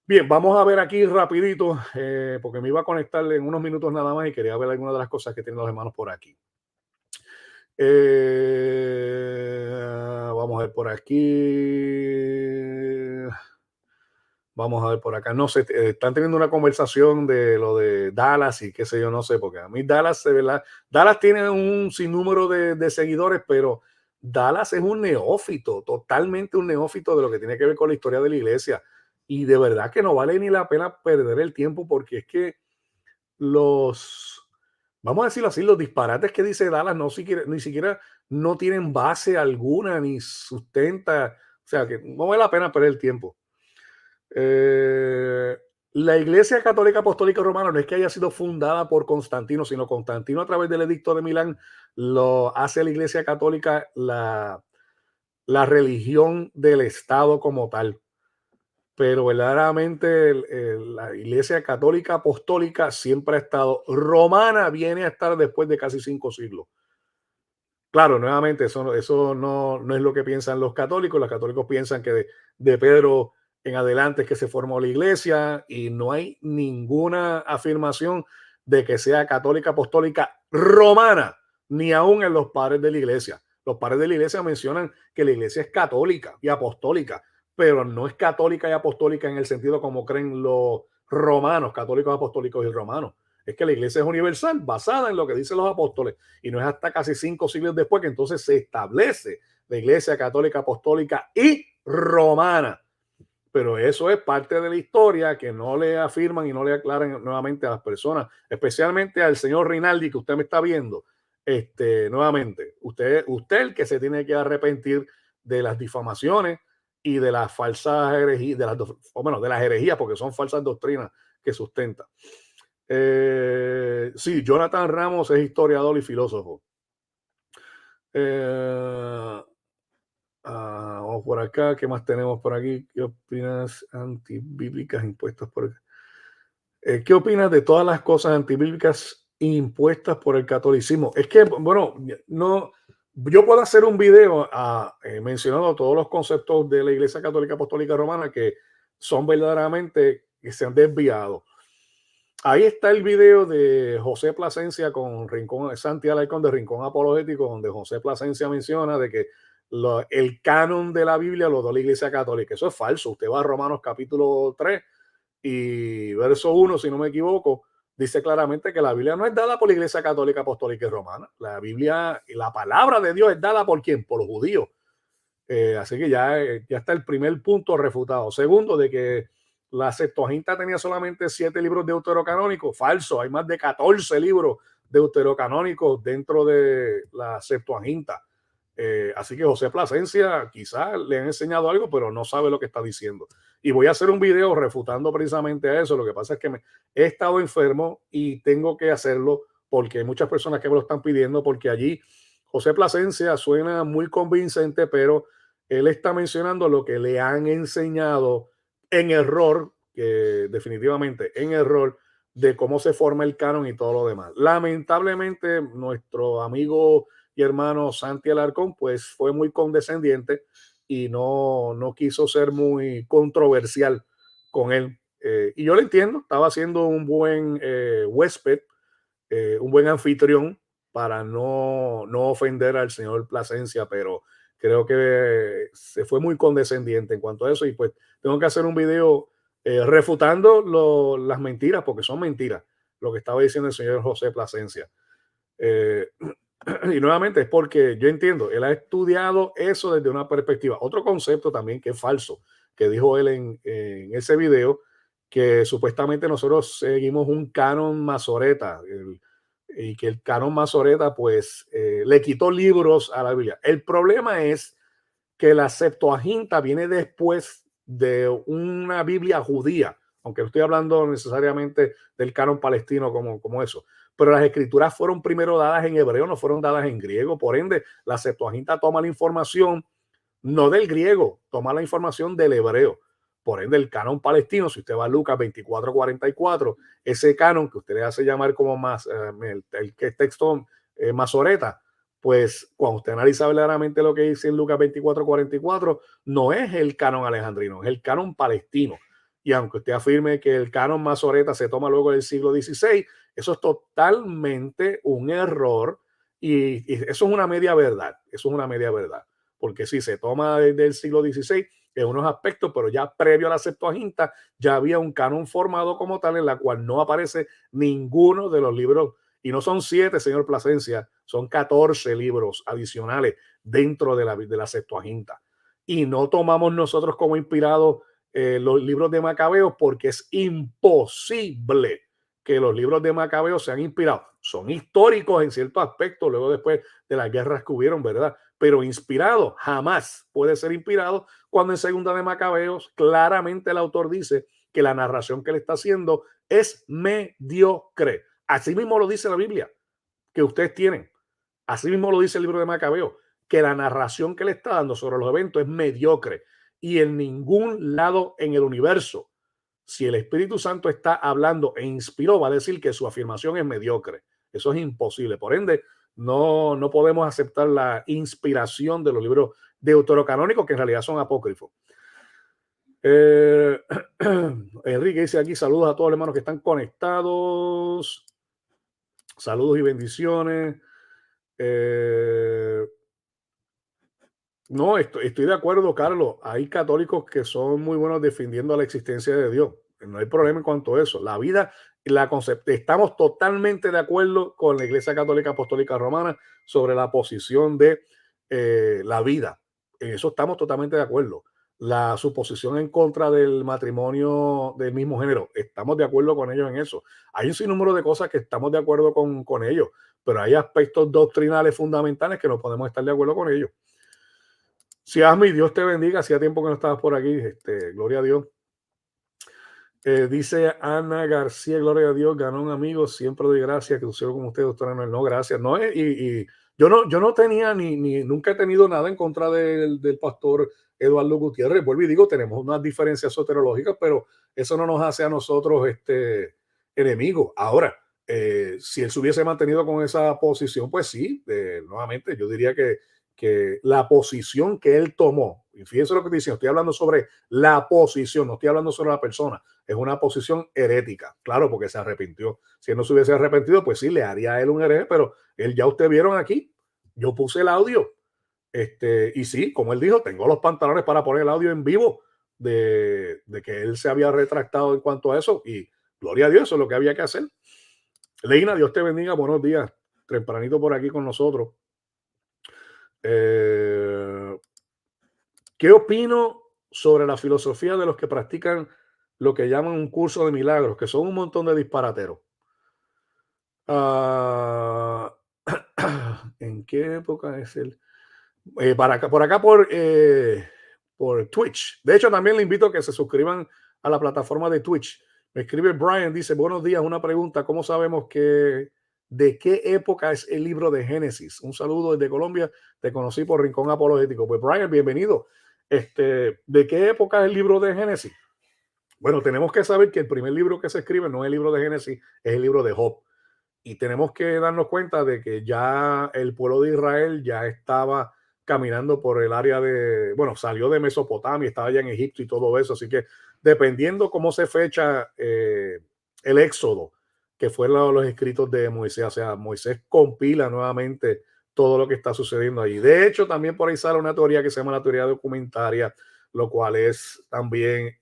Bien, vamos a ver aquí rapidito, porque me iba a conectar en unos minutos nada más y quería ver algunas de las cosas que tienen los hermanos por aquí. Vamos a ver por aquí. Vamos a ver por acá. No sé, están teniendo una conversación de lo de Dallas y qué sé yo, no sé, porque a mí Dallas, ¿verdad? Dallas tiene un sinnúmero de seguidores, pero Dallas es un neófito, totalmente un neófito de lo que tiene que ver con la historia de la iglesia. Y de verdad que no vale ni la pena perder el tiempo porque es que los, vamos a decirlo así, los disparates que dice Dallas ni siquiera no tienen base alguna ni sustenta. O sea, que no vale la pena perder el tiempo. Eh, la Iglesia Católica Apostólica Romana no es que haya sido fundada por Constantino, sino Constantino a través del Edicto de Milán lo hace la Iglesia Católica la religión del Estado como tal. Pero verdaderamente la Iglesia Católica Apostólica siempre ha estado. Romana viene a estar después de casi 5 siglos. Claro, nuevamente, eso no es lo que piensan los católicos. Los católicos piensan que de Pedro en adelante es que se formó la iglesia y no hay ninguna afirmación de que sea católica apostólica romana, ni aún en los padres de la iglesia. Los padres de la iglesia mencionan que la iglesia es católica y apostólica, pero no es católica y apostólica en el sentido como creen los romanos, católicos apostólicos y romanos. Es que la iglesia es universal, basada en lo que dicen los apóstoles, y no es hasta casi 5 siglos después que entonces se establece la Iglesia Católica Apostólica y Romana. Pero eso es parte de la historia que no le afirman y no le aclaran nuevamente a las personas, especialmente al señor Rinaldi que usted me está viendo. Nuevamente, usted el que se tiene que arrepentir de las difamaciones y de las falsas herejías, de las herejías, porque son falsas doctrinas que sustenta. Sí, Jonathan Ramos es historiador y filósofo. Vamos por acá. ¿Qué más tenemos por aquí? ¿Qué opinas antibíblicas impuestas por ¿qué opinas de todas las cosas antibíblicas impuestas por el catolicismo? Es que, bueno, no, yo puedo hacer un video mencionando todos los conceptos de la Iglesia Católica Apostólica Romana que son verdaderamente que se han desviado. Ahí está el video de José Plasencia con Rincón, Santi Alarcón de Rincón Apologético, donde José Plasencia menciona de que el canon de la Biblia lo da la Iglesia Católica. Eso es falso. Usted va a Romanos capítulo 3 y verso 1, si no me equivoco, dice claramente que la Biblia no es dada por la Iglesia Católica Apostólica y Romana. La Biblia y la palabra de Dios es dada por ¿quién? Por los judíos. Así que ya está el primer punto refutado. Segundo, de que la Septuaginta tenía solamente 7 libros deuterocanónicos. Falso, hay más de 14 libros deuterocanónicos dentro de la Septuaginta. Así que José Plasencia quizás le han enseñado algo, pero no sabe lo que está diciendo. Y voy a hacer un video refutando precisamente a eso. Lo que pasa es que he estado enfermo y tengo que hacerlo porque hay muchas personas que me lo están pidiendo, porque allí José Plasencia suena muy convincente, pero él está mencionando lo que le han enseñado en error, que definitivamente en error, de cómo se forma el canon y todo lo demás. Lamentablemente, nuestro amigo y hermano Santi Alarcón, pues fue muy condescendiente y no quiso ser muy controversial con él. Y yo lo entiendo, estaba siendo un buen huésped, un buen anfitrión para no ofender al señor Plasencia, pero creo que se fue muy condescendiente en cuanto a eso y pues tengo que hacer un video refutando las mentiras, porque son mentiras, lo que estaba diciendo el señor José Plasencia. Eh, y nuevamente es porque yo entiendo, él ha estudiado eso desde una perspectiva. Otro concepto también que es falso, que dijo él en ese video, que supuestamente nosotros seguimos un canon masoreta y que el canon masoreta pues le quitó libros a la Biblia. El problema es que la Septuaginta viene después de una Biblia judía, aunque no estoy hablando necesariamente del canon palestino como eso, pero las escrituras fueron primero dadas en hebreo, no fueron dadas en griego, por ende la Septuaginta toma la información no del griego, toma la información del hebreo. Por ende, el canon palestino, si usted va a Lucas 24:44, ese canon que usted le hace llamar como más el que es texto masoreta, pues cuando usted analiza verdaderamente lo que dice en Lucas 24:44, no es el canon alejandrino, es el canon palestino. y aunque usted afirme que el canon Masoreta se toma luego del siglo XVI, eso es totalmente un error y eso es una media verdad, eso es una media verdad, porque sí se toma desde el siglo XVI en unos aspectos, pero ya previo a la Septuaginta ya había un canon formado como tal en la cual no aparece ninguno de los libros, y no son 7, señor Plasencia, son 14 libros adicionales dentro de la Septuaginta. Y no tomamos nosotros como inspirados los libros de Macabeo porque es imposible que los libros de Macabeo sean inspirados. Son históricos en cierto aspecto, luego después de las guerras que hubieron, ¿verdad? Pero inspirado jamás puede ser inspirado cuando en Segunda de Macabeos claramente el autor dice que la narración que le está haciendo es mediocre. Así mismo lo dice la Biblia, que ustedes tienen. Así mismo lo dice el libro de Macabeo, que la narración que le está dando sobre los eventos es mediocre. Y en ningún lado en el universo, si el Espíritu Santo está hablando e inspiró, va a decir que su afirmación es mediocre. Eso es imposible. Por ende, no podemos aceptar la inspiración de los libros deuterocanónicos, que en realidad son apócrifos. Eh, Enrique dice aquí, saludos a todos los hermanos que están conectados. Saludos y bendiciones. No, estoy de acuerdo, Carlos. Hay católicos que son muy buenos defendiendo la existencia de Dios. No hay problema en cuanto a eso. La vida, estamos totalmente de acuerdo con la Iglesia Católica Apostólica Romana sobre la posición de la vida. En eso estamos totalmente de acuerdo. Su posición en contra del matrimonio del mismo género, estamos de acuerdo con ellos en eso. Hay un sinnúmero de cosas que estamos de acuerdo con ellos, pero hay aspectos doctrinales fundamentales que no podemos estar de acuerdo con ellos. Si Asmi, Dios te bendiga, hacía tiempo que no estabas por aquí, gloria a Dios. Dice Ana García, gloria a Dios, ganó un amigo, siempre doy gracias, que usted como usted, doctora Noel, no, gracias, no, y yo no tenía nunca he tenido nada en contra del pastor Eduardo Gutiérrez, vuelvo y digo, tenemos unas diferencias soterológicas, pero eso no nos hace a nosotros enemigos. Ahora, si él se hubiese mantenido con esa posición, pues sí, nuevamente, yo diría que la posición que él tomó, y fíjense lo que estoy diciendo, estoy hablando sobre la posición, no estoy hablando sobre la persona, es una posición herética, claro, porque se arrepintió. Si él no se hubiese arrepentido, pues sí, le haría a él un hereje, pero él ya ustedes vieron aquí, yo puse el audio, y sí, como él dijo, tengo los pantalones para poner el audio en vivo de que él se había retractado en cuanto a eso, y gloria a Dios, eso es lo que había que hacer. Leina, Dios te bendiga, buenos días, tempranito por aquí con nosotros. ¿Qué opino sobre la filosofía de los que practican lo que llaman un curso de milagros, que son un montón de disparateros? Ah, ¿en qué época es el? Por Twitch. De hecho, también le invito a que se suscriban a la plataforma de Twitch. Me escribe Brian, dice, buenos días, una pregunta, ¿cómo sabemos de qué época es el libro de Génesis? Un saludo desde Colombia, te conocí por Rincón Apologético. Pues Brian, bienvenido. ¿De qué época es el libro de Génesis? Bueno, tenemos que saber que el primer libro que se escribe no es el libro de Génesis, es el libro de Job. Y tenemos que darnos cuenta de que ya el pueblo de Israel ya estaba caminando por el área bueno, salió de Mesopotamia, estaba ya en Egipto y todo eso. Así que dependiendo cómo se fecha el éxodo, que fueron los escritos de Moisés, o sea, Moisés compila nuevamente todo lo que está sucediendo ahí. De hecho, también por ahí sale una teoría que se llama la teoría documentaria, lo cual es también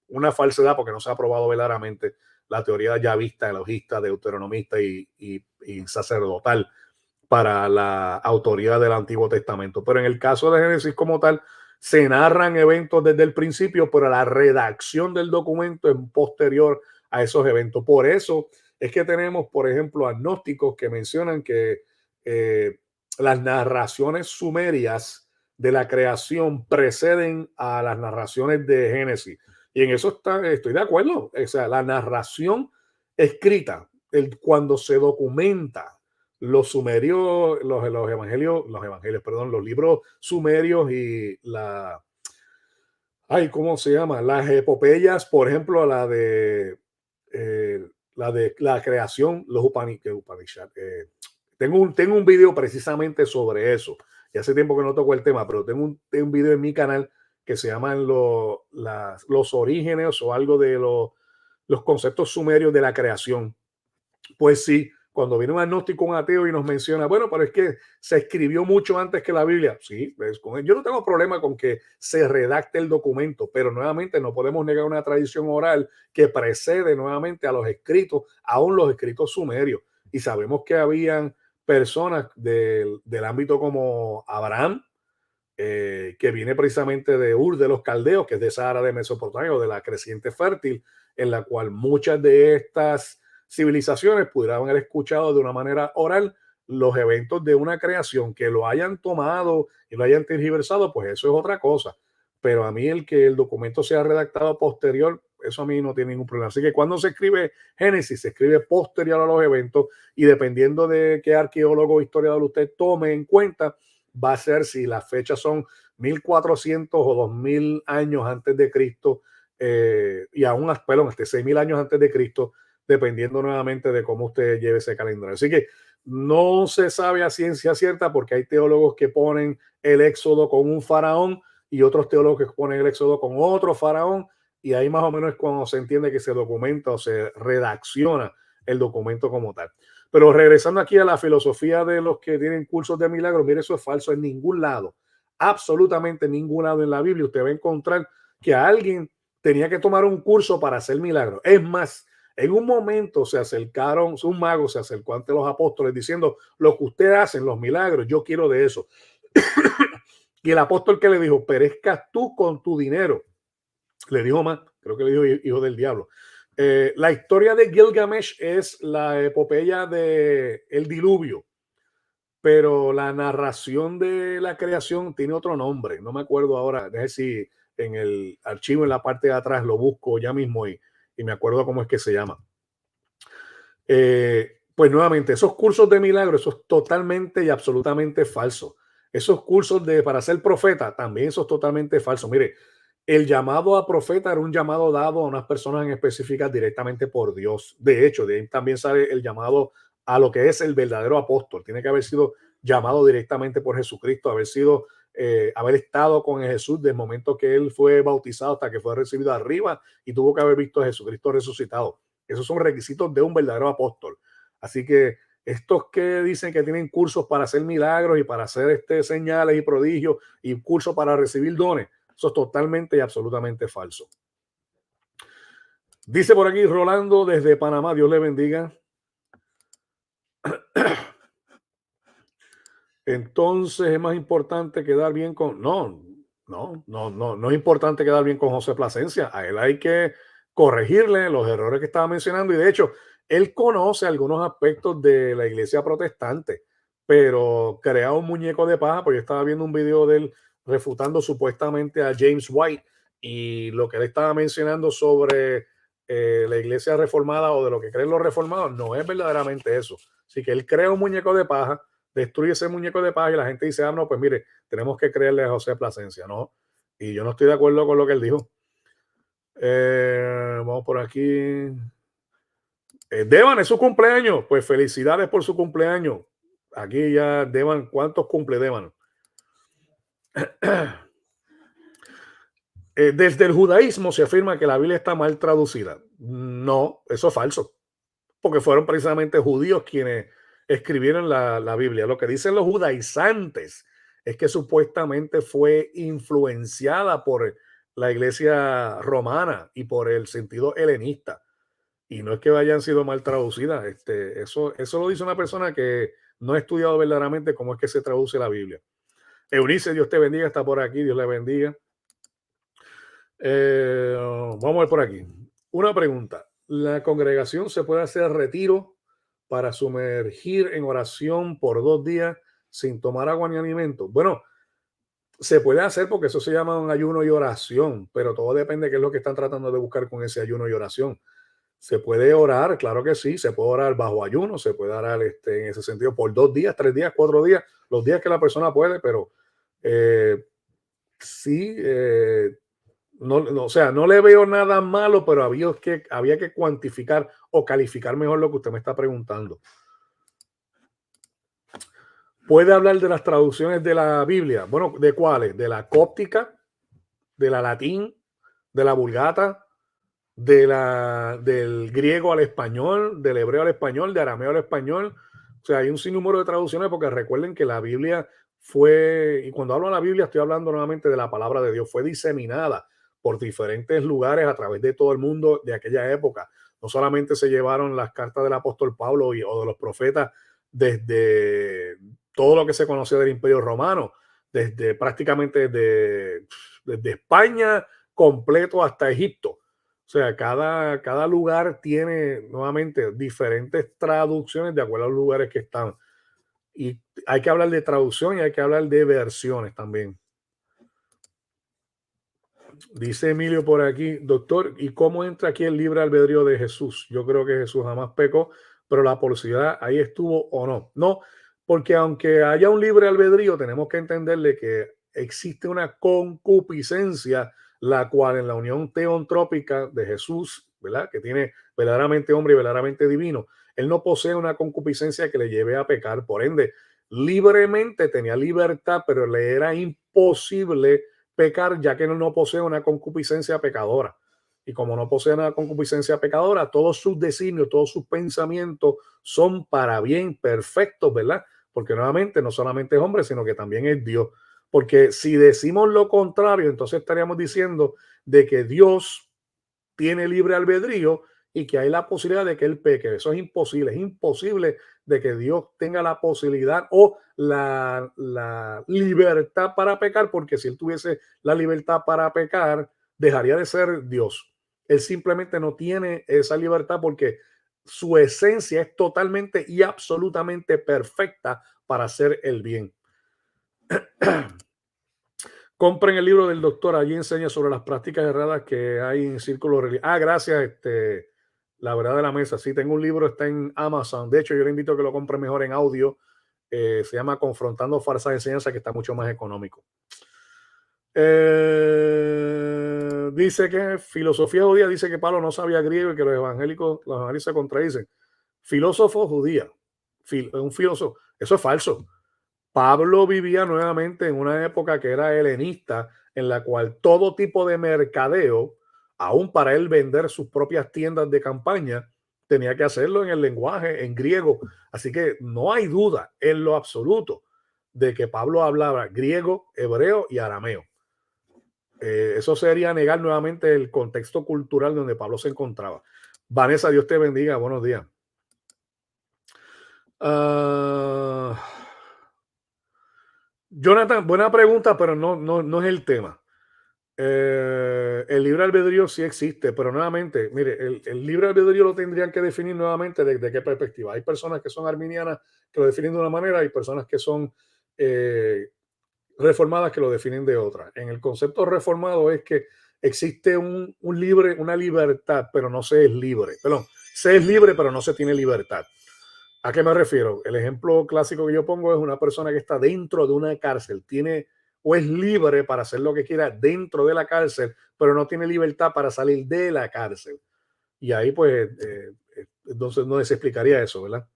una falsedad porque no se ha probado verdaderamente la teoría yavista, elogista, deuteronomista y sacerdotal para la autoridad del Antiguo Testamento. Pero en el caso de Génesis como tal, se narran eventos desde el principio, pero la redacción del documento es posterior a esos eventos. Por eso es que tenemos, por ejemplo, agnósticos que mencionan que las narraciones sumerias de la creación preceden a las narraciones de Génesis. Y en eso estoy de acuerdo. O sea, la narración escrita, cuando se documenta los sumerios, los libros sumerios y ¿cómo se llama? Las epopeyas, por ejemplo, la creación, los Upanishad. Tengo un video precisamente sobre eso. Y hace tiempo que no toco el tema, pero tengo un video en mi canal que se llaman los orígenes o algo de los conceptos sumerios de la creación. Pues sí, cuando viene un agnóstico, un ateo y nos menciona, bueno, pero es que se escribió mucho antes que la Biblia. Sí, pues, yo no tengo problema con que se redacte el documento, pero nuevamente no podemos negar una tradición oral que precede nuevamente a los escritos, aún los escritos sumerios. Y sabemos que habían personas del ámbito como Abraham, que viene precisamente de Ur de los Caldeos, que es de esa área de Mesopotamia o de la creciente fértil, en la cual muchas de estas civilizaciones pudieran haber escuchado de una manera oral los eventos de una creación. Que lo hayan tomado y lo hayan tergiversado, pues eso es otra cosa. Pero a mí el que el documento sea redactado posterior, eso a mí no tiene ningún problema. Así que cuando se escribe Génesis, se escribe posterior a los eventos, y dependiendo de qué arqueólogo o historiador usted tome en cuenta, va a ser si las fechas son 1400 o 2000 años antes de Cristo, y aún, perdón, 6000 años antes de Cristo, dependiendo nuevamente de cómo usted lleve ese calendario. Así que no se sabe a ciencia cierta, porque hay teólogos que ponen el éxodo con un faraón y otros teólogos que ponen el éxodo con otro faraón, y ahí más o menos es cuando se entiende que se documenta o se redacciona el documento como tal. Pero regresando aquí a la filosofía de los que tienen cursos de milagros, mire, eso es falso. En ningún lado, absolutamente en ningún lado en la Biblia usted va a encontrar que alguien tenía que tomar un curso para hacer milagros. Es más, en un momento se acercaron, un mago se acercó ante los apóstoles diciendo, lo que ustedes hacen, los milagros, yo quiero de eso. Y el apóstol, que le dijo, perezcas tú con tu dinero. Le dijo más, creo que le dijo hijo del diablo. La historia de Gilgamesh es la epopeya de el diluvio, pero la narración de la creación tiene otro nombre. No me acuerdo ahora. Déjame si en el archivo, en la parte de atrás, lo busco ya mismo y me acuerdo cómo es que se llama. Pues nuevamente, esos cursos de milagros, eso es totalmente y absolutamente falso. Esos cursos para ser profeta, también eso es totalmente falso. Mire, el llamado a profeta era un llamado dado a unas personas en específicas directamente por Dios. De hecho, de ahí también sale el llamado a lo que es el verdadero apóstol. Tiene que haber sido llamado directamente por Jesucristo, haber estado con Jesús desde el momento que él fue bautizado hasta que fue recibido arriba, y tuvo que haber visto a Jesucristo resucitado. Esos son requisitos de un verdadero apóstol. Así que estos que dicen que tienen cursos para hacer milagros y para hacer señales y prodigios y cursos para recibir dones, eso es totalmente y absolutamente falso. Dice por aquí Rolando desde Panamá, Dios le bendiga. Entonces es más importante quedar bien con... No es importante quedar bien con José Plasencia. A él hay que corregirle los errores que estaba mencionando, y de hecho él conoce algunos aspectos de la iglesia protestante, pero crea un muñeco de paja, porque yo estaba viendo un video de él refutando supuestamente a James White, y lo que él estaba mencionando sobre la iglesia reformada o de lo que creen los reformados no es verdaderamente eso. Así que él crea un muñeco de paja, destruye ese muñeco de paja, y la gente dice, ah, no, pues mire, tenemos que creerle a José Plasencia, ¿no? Y yo no estoy de acuerdo con lo que él dijo. Vamos por aquí. Devan, es su cumpleaños. Pues felicidades por su cumpleaños. Aquí ya, Devan, ¿cuántos cumple Devan? Desde el judaísmo se afirma que la Biblia está mal traducida. No, eso es falso, porque fueron precisamente judíos quienes escribieron la Biblia. Lo que dicen los judaizantes es que supuestamente fue influenciada por la iglesia romana y por el sentido helenista. Y no es que hayan sido mal traducidas. Eso lo dice una persona que no ha estudiado verdaderamente cómo es que se traduce la Biblia. Eunice, Dios te bendiga, está por aquí, Dios le bendiga. Vamos a ver por aquí. Una pregunta. ¿La congregación se puede hacer retiro para sumergir en oración por 2 días sin tomar agua ni alimento? Bueno, se puede hacer, porque eso se llama un ayuno y oración, pero todo depende de qué es lo que están tratando de buscar con ese ayuno y oración. Se puede orar, claro que sí, se puede orar bajo ayuno, se puede orar en ese sentido por 2 días, 3 días, 4 días, los días que la persona puede, pero sí, o sea, no le veo nada malo, pero había que cuantificar o calificar mejor lo que usted me está preguntando. ¿Puede hablar de las traducciones de la Biblia? Bueno, ¿de cuáles? De la cóptica, de la latín, de la vulgata, del griego al español, del hebreo al español, de arameo al español. O sea, hay un sinnúmero de traducciones porque recuerden que la Biblia fue, y cuando hablo de la Biblia estoy hablando nuevamente de la palabra de Dios, fue diseminada por diferentes lugares a través de todo el mundo de aquella época. No solamente se llevaron las cartas del apóstol Pablo o de los profetas desde todo lo que se conocía del Imperio Romano, desde prácticamente desde España completo hasta Egipto. O sea, cada lugar tiene nuevamente diferentes traducciones de acuerdo a los lugares que están. Y hay que hablar de traducción y hay que hablar de versiones también. Dice Emilio por aquí, doctor, ¿y cómo entra aquí el libre albedrío de Jesús? Yo creo que Jesús jamás pecó, pero la posibilidad ahí estuvo o no. No, porque aunque haya un libre albedrío, tenemos que entenderle que existe una concupiscencia, la cual en la unión teontrópica de Jesús, ¿verdad? Que tiene verdaderamente hombre y verdaderamente divino, él no posee una concupiscencia que le lleve a pecar. Por ende, libremente tenía libertad, pero le era imposible pecar, ya que no posee una concupiscencia pecadora. Y como no posee una concupiscencia pecadora, todos sus designios, todos sus pensamientos son para bien, perfectos, ¿verdad? Porque nuevamente no solamente es hombre, sino que también es Dios. Porque si decimos lo contrario, entonces estaríamos diciendo de que Dios tiene libre albedrío y que hay la posibilidad de que él peque. Eso es imposible de que Dios tenga la posibilidad o la libertad para pecar, porque si él tuviese la libertad para pecar, dejaría de ser Dios. Él simplemente no tiene esa libertad porque su esencia es totalmente y absolutamente perfecta para hacer el bien. Compren el libro del doctor, allí enseña sobre las prácticas erradas que hay en círculos religiosos. Ah, gracias, la verdad de la mesa. Sí, tengo un libro, está en Amazon. De hecho, yo le invito a que lo compre mejor en audio. Se llama Confrontando Falsas Enseñanzas, que está mucho más económico. Dice que filosofía judía dice que Pablo no sabía griego y que los evangélicos se contradicen. Filósofo judía, un filósofo, eso es falso. Pablo vivía nuevamente en una época que era helenista, en la cual todo tipo de mercadeo, aún para él vender sus propias tiendas de campaña, tenía que hacerlo en el lenguaje, en griego. Así que no hay duda en lo absoluto de que Pablo hablaba griego, hebreo y arameo. Eso sería negar nuevamente el contexto cultural donde Pablo se encontraba. Vanessa, Dios te bendiga. Buenos días. Jonathan, buena pregunta, pero no es el tema. El libre albedrío sí existe, pero nuevamente, mire, el libre albedrío lo tendrían que definir nuevamente desde qué perspectiva. Hay personas que son arminianas que lo definen de una manera, hay personas que son reformadas que lo definen de otra. En el concepto reformado es que existe una libertad, pero no se es libre. Perdón, se es libre, pero no se tiene libertad. ¿A qué me refiero? El ejemplo clásico que yo pongo es una persona que está dentro de una cárcel, tiene o es libre para hacer lo que quiera dentro de la cárcel, pero no tiene libertad para salir de la cárcel. Y ahí pues, entonces no se explicaría eso, ¿verdad?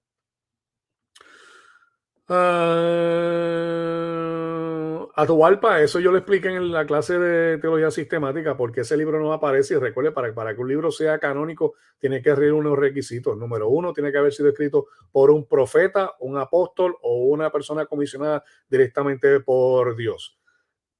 Atahualpa, eso yo lo expliqué en la clase de teología sistemática, porque ese libro no aparece. Y recuerde, para que un libro sea canónico, tiene que reunir unos requisitos. Número uno, tiene que haber sido escrito por un profeta, un apóstol o una persona comisionada directamente por Dios.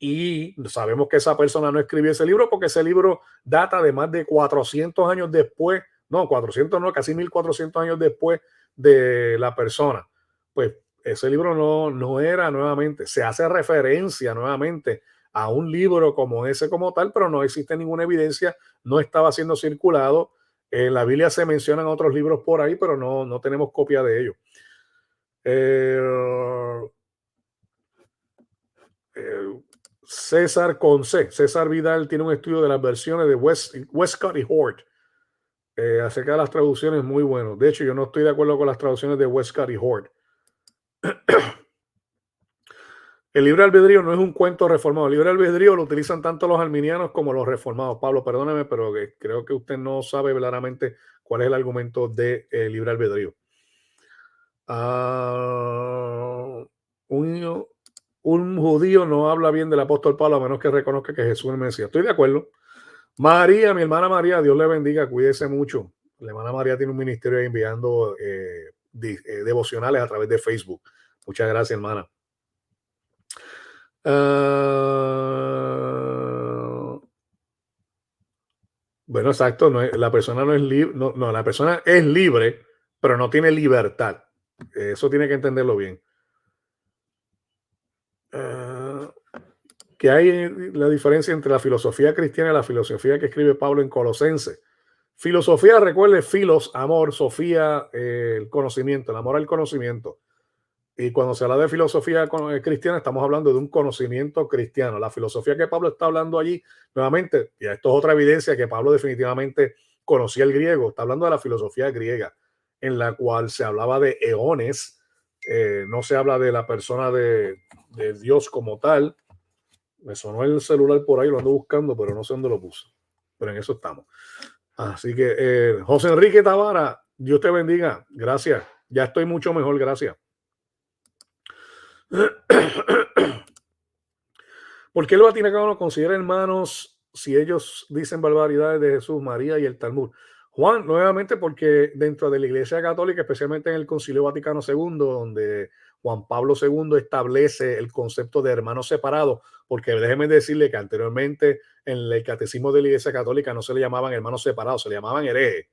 Y sabemos que esa persona no escribió ese libro porque ese libro data de más de 400 años después, no, 400 no, casi 1400 años después de la persona. Pues ese libro no era nuevamente, se hace referencia nuevamente a un libro como ese como tal, pero no existe ninguna evidencia, no estaba siendo circulado. En la Biblia se mencionan otros libros por ahí, pero no tenemos copia de ellos. César con C. César Vidal tiene un estudio de las versiones de Westcott y Hort acerca de las traducciones muy bueno. De hecho, yo no estoy de acuerdo con las traducciones de Westcott y Hort. El libre albedrío no es un cuento reformado. El libre albedrío lo utilizan tanto los arminianos como los reformados. Pablo, perdóneme, pero creo que usted no sabe verdaderamente cuál es el argumento de libre albedrío. un judío no habla bien del apóstol Pablo a menos que reconozca que Jesús es el Mesías. Estoy de acuerdo. María, mi hermana María, Dios le bendiga, cuídese mucho. La hermana María tiene un ministerio ahí enviando devocionales a través de Facebook. Muchas gracias, hermana. Bueno, exacto, la persona no es libre, no, la persona es libre, pero no tiene libertad. Eso tiene que entenderlo bien. Que hay la diferencia entre la filosofía cristiana y la filosofía que escribe Pablo en Colosenses. Filosofía, recuerde, filos, amor, sofía, el conocimiento, el amor al conocimiento. Y cuando se habla de filosofía cristiana, estamos hablando de un conocimiento cristiano. La filosofía que Pablo está hablando allí, nuevamente, y esto es otra evidencia que Pablo definitivamente conocía el griego, está hablando de la filosofía griega, en la cual se hablaba de eones, no se habla de la persona de Dios como tal. Me sonó el celular por ahí, lo ando buscando, pero no sé dónde lo puso. Pero en eso estamos. Así que, José Enrique Tavara, Dios te bendiga. Gracias. Ya estoy mucho mejor, gracias. ¿Por qué los vaticanos consideran hermanos si ellos dicen barbaridades de Jesús, María y el Talmud? Juan, nuevamente porque dentro de la Iglesia Católica, especialmente en el Concilio Vaticano II, donde Juan Pablo II establece el concepto de hermanos separados, porque déjeme decirle que anteriormente en el catecismo de la Iglesia Católica no se le llamaban hermanos separados, se le llamaban herejes.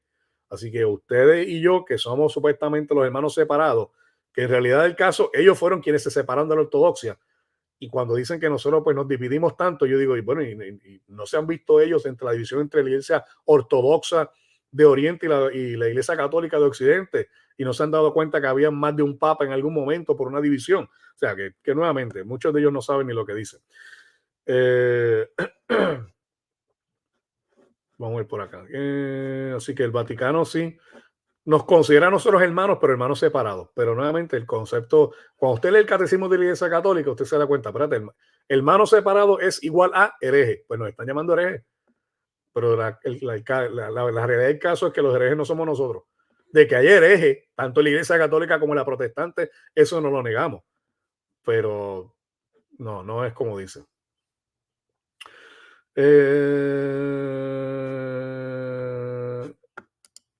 Así que ustedes y yo, que somos supuestamente los hermanos separados, que en realidad el caso, ellos fueron quienes se separaron de la ortodoxia. Y cuando dicen que nosotros pues nos dividimos tanto, yo digo, y bueno, y no se han visto ellos entre la división entre la iglesia ortodoxa de Oriente y la iglesia católica de Occidente, y no se han dado cuenta que había más de un papa en algún momento por una división. O sea, que nuevamente, muchos de ellos no saben ni lo que dicen. Vamos a ir por acá. Así que el Vaticano sí nos considera a nosotros hermanos, pero hermanos separados. Pero nuevamente el concepto, cuando usted lee el catecismo de la Iglesia Católica, usted se da cuenta, espérate, hermano separado es igual a hereje. Pues nos están llamando hereje. Pero la realidad del caso es que los herejes no somos nosotros. De que hay hereje, tanto en la Iglesia Católica como en la protestante, eso no lo negamos. Pero no es como dicen.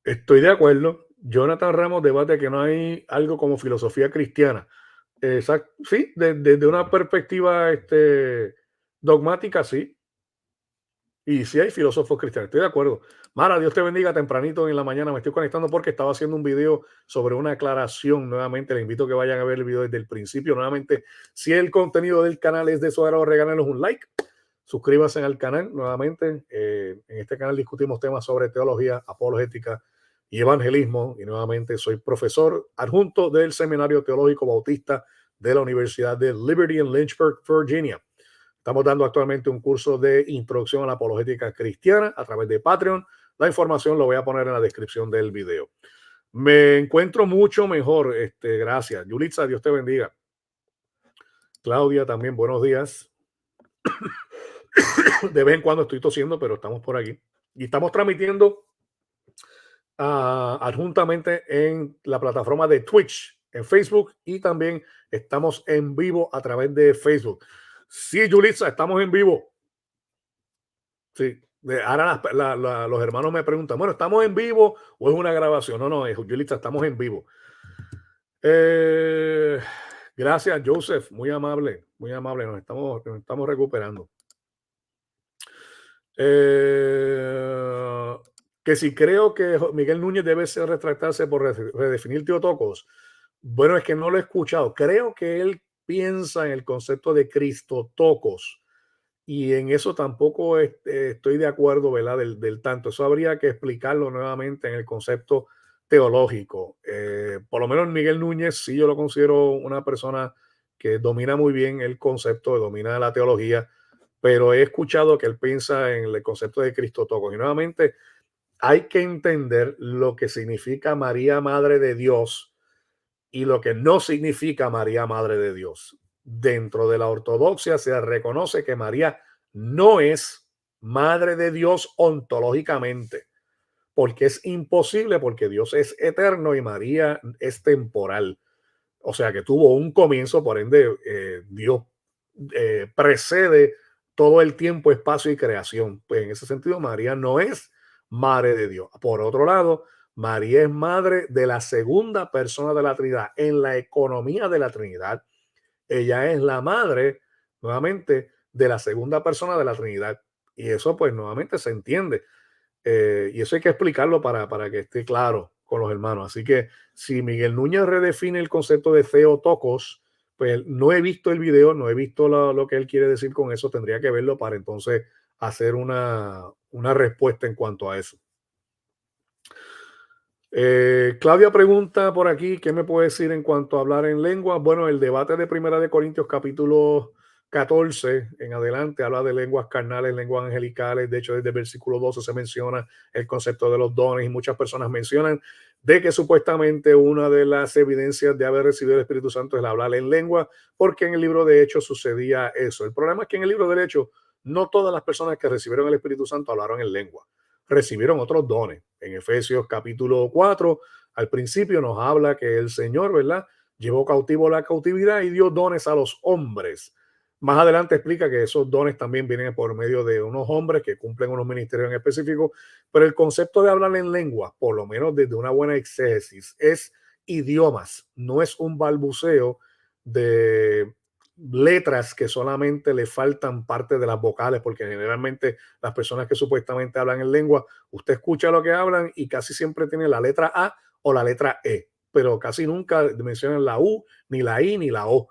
Estoy de acuerdo. Jonathan Ramos debate que no hay algo como filosofía cristiana. Exacto. Sí, desde una perspectiva dogmática, sí. Y sí hay filósofos cristianos. Estoy de acuerdo. Mara, Dios te bendiga. Tempranito en la mañana me estoy conectando porque estaba haciendo un video sobre una aclaración. Nuevamente, le invito a que vayan a ver el video desde el principio. Nuevamente, si el contenido del canal es de su agrado, regálenos un like. Suscríbanse al canal. Nuevamente, en este canal discutimos temas sobre teología, apologética y evangelismo. Y nuevamente, soy profesor adjunto del Seminario Teológico Bautista de la Universidad de Liberty en Lynchburg, Virginia. Estamos dando actualmente un curso de introducción a la apologética cristiana a través de Patreon. La información lo voy a poner en la descripción del video. Me encuentro mucho mejor. Gracias. Yulitza, Dios te bendiga. Claudia, también buenos días. De vez en cuando estoy tosiendo, pero estamos por aquí. Y estamos transmitiendo adjuntamente en la plataforma de Twitch, en Facebook, y también estamos en vivo a través de Facebook. Sí, Yulitza, estamos en vivo. Sí. Ahora los hermanos me preguntan, bueno, ¿estamos en vivo o es una grabación? No, Yulitza, estamos en vivo. Gracias, Joseph, muy amable, nos estamos recuperando. Que si creo que Miguel Núñez debe retractarse por redefinir Teotocos. Bueno, es que no lo he escuchado. Creo que él piensa en el concepto de Cristotocos. Y en eso tampoco estoy de acuerdo, ¿verdad? Del tanto. Eso habría que explicarlo nuevamente en el concepto teológico. Por lo menos Miguel Núñez, sí, yo lo considero una persona que domina muy bien el concepto, domina la teología, pero he escuchado que él piensa en el concepto de Cristotocos. Y nuevamente hay que entender lo que significa María, Madre de Dios, y lo que no significa María, Madre de Dios. Dentro de la ortodoxia se reconoce que María no es Madre de Dios ontológicamente, porque es imposible, porque Dios es eterno y María es temporal. O sea que tuvo un comienzo, por ende, Dios precede todo el tiempo, espacio y creación. Pues en ese sentido, María no es madre de Dios. Por otro lado, María es madre de la segunda persona de la Trinidad. En la economía de la Trinidad, ella es la madre, nuevamente, de la segunda persona de la Trinidad. Y eso, pues, nuevamente se entiende. Y eso hay que explicarlo para que esté claro con los hermanos. Así que si Miguel Núñez redefine el concepto de Theotokos, pues no he visto el video, no he visto lo que él quiere decir con eso, tendría que verlo para entonces hacer una respuesta en cuanto a eso. Claudia pregunta por aquí, ¿qué me puede decir en cuanto a hablar en lengua? Bueno, el debate de Primera de Corintios capítulo 14 en adelante habla de lenguas carnales, lenguas angelicales. De hecho, desde el versículo 12 se menciona el concepto de los dones y muchas personas mencionan de que supuestamente una de las evidencias de haber recibido el Espíritu Santo es el hablar en lengua, porque en el libro de Hechos sucedía eso. El problema es que en el libro de Hechos no todas las personas que recibieron el Espíritu Santo hablaron en lengua, recibieron otros dones. En Efesios capítulo 4, al principio nos habla que el Señor, ¿verdad?, llevó cautivo la cautividad y dio dones a los hombres. Más adelante explica que esos dones también vienen por medio de unos hombres que cumplen unos ministerios en específico, pero el concepto de hablar en lengua, por lo menos desde una buena exégesis, es idiomas, no es un balbuceo de letras que solamente le faltan parte de las vocales, porque generalmente las personas que supuestamente hablan en lengua, usted escucha lo que hablan y casi siempre tiene la letra A o la letra E, pero casi nunca mencionan la U, ni la I, ni la O,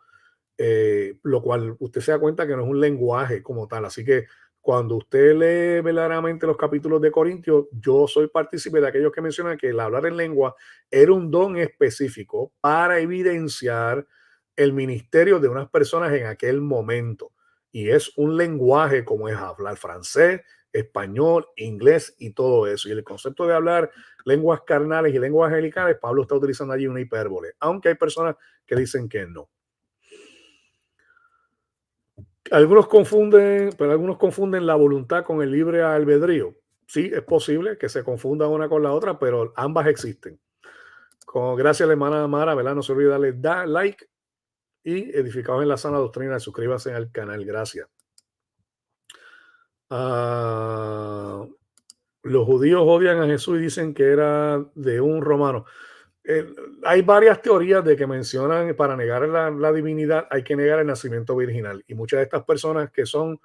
lo cual usted se da cuenta que no es un lenguaje como tal. Así que cuando usted lee verdaderamente los capítulos de Corintios, yo soy partícipe de aquellos que mencionan que el hablar en lengua era un don específico para evidenciar el ministerio de unas personas en aquel momento. Y es un lenguaje como es hablar francés, español, inglés y todo eso. Y el concepto de hablar lenguas carnales y lenguas angelicales, Pablo está utilizando allí una hipérbole, aunque hay personas que dicen que no. Algunos confunden, pero algunos confunden la voluntad con el libre albedrío. Sí, es posible que se confunda una con la otra, pero ambas existen. Gracias a la hermana Mara, ¿verdad? No se olvide darle like y edificados en la sana doctrina, suscríbase al canal. Gracias. Los judíos odian a Jesús y dicen que era de un romano. Hay varias teorías de que mencionan para negar la divinidad hay que negar el nacimiento virginal, y muchas de estas personas que son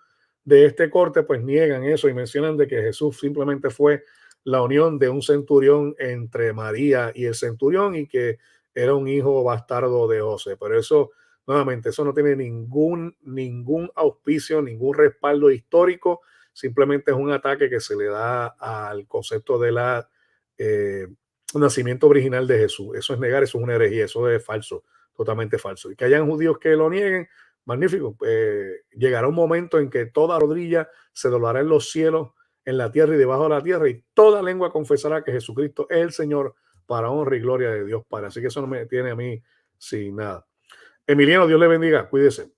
de este corte pues niegan eso y mencionan de que Jesús simplemente fue la unión de un centurión entre María y el centurión y que era un hijo bastardo de José. Pero eso, nuevamente, eso no tiene ningún auspicio, ningún respaldo histórico, simplemente es un ataque que se le da al concepto de la nacimiento original de Jesús. Eso es negar, eso es una herejía, eso es falso, totalmente falso. Y que hayan judíos que lo nieguen, magnífico. Llegará un momento en que toda rodilla se doblará en los cielos, en la tierra y debajo de la tierra, y toda lengua confesará que Jesucristo es el Señor, para honra y gloria de Dios Padre. Así que eso no me tiene a mí sin nada. Emiliano, Dios le bendiga, cuídese.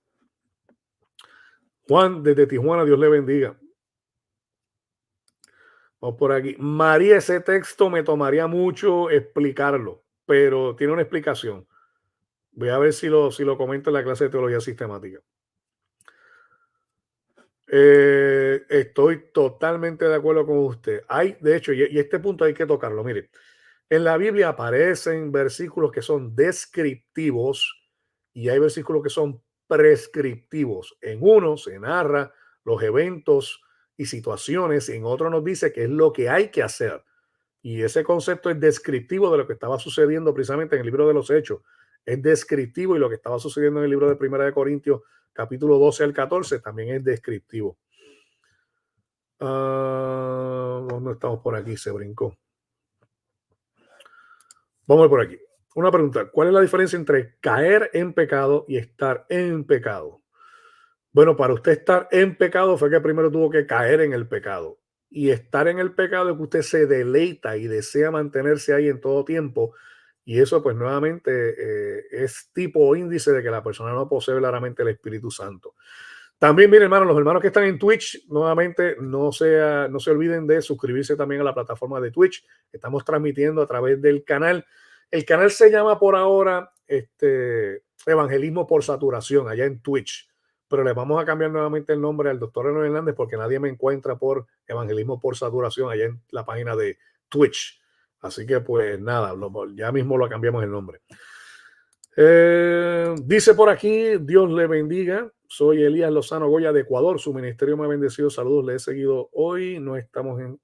Juan, desde Tijuana, Dios le bendiga. Vamos por aquí. María, ese texto me tomaría mucho explicarlo, pero tiene una explicación. Voy a ver si lo comento en la clase de teología sistemática. Estoy totalmente de acuerdo con usted. De hecho, y este punto hay que tocarlo. Mire, en la Biblia aparecen versículos que son descriptivos y hay versículos que son prescriptivos. En uno se narra los eventos y situaciones, y en otro nos dice qué es lo que hay que hacer. Y ese concepto es descriptivo de lo que estaba sucediendo precisamente en el libro de los Hechos. Es descriptivo, y lo que estaba sucediendo en el libro de Primera de Corintios, capítulo 12 al 14, también es descriptivo. ¿Dónde estamos? Por aquí, se brincó. Vamos por aquí. Una pregunta: ¿cuál es la diferencia entre caer en pecado y estar en pecado? Bueno, para usted estar en pecado fue que primero tuvo que caer en el pecado. Y estar en el pecado es que usted se deleita y desea mantenerse ahí en todo tiempo. Y eso, pues nuevamente, es tipo o índice de que la persona no posee claramente el Espíritu Santo. También, miren, hermanos, los hermanos que están en Twitch, nuevamente, no se olviden de suscribirse también a la plataforma de Twitch. Estamos transmitiendo a través del canal. El canal se llama por ahora Evangelismo por Saturación, allá en Twitch. pero le vamos a cambiar nuevamente el nombre al doctor Enoch Hernández porque nadie me encuentra por Evangelismo por Saturación allá en la página de Twitch. Así que pues nada, ya mismo lo cambiamos el nombre. Dice por aquí, Dios le bendiga. Soy Elías Lozano Goya de Ecuador. Su ministerio me ha bendecido. Saludos, le he seguido hoy.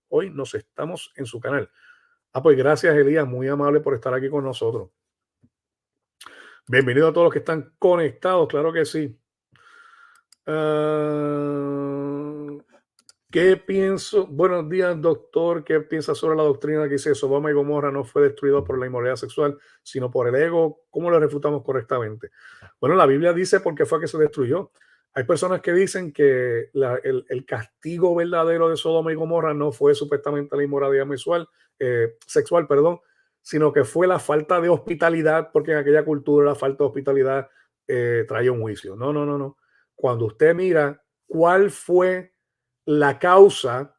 Hoy nos estamos en su canal. Pues gracias, Elías. Muy amable por estar aquí con nosotros. Bienvenido a todos los que están conectados. Claro que sí. ¿Qué pienso? Buenos días, doctor. ¿Qué piensa sobre la doctrina que dice Sodoma y Gomorra no fue destruido por la inmoralidad sexual, sino por el ego? ¿Cómo lo refutamos correctamente? Bueno, la Biblia dice por qué fue que se destruyó. Hay personas que dicen que el castigo verdadero de Sodoma y Gomorra no fue supuestamente la inmoralidad sexual, perdón, sino que fue la falta de hospitalidad, porque en aquella cultura la falta de hospitalidad traía un juicio. No. Cuando usted mira cuál fue la causa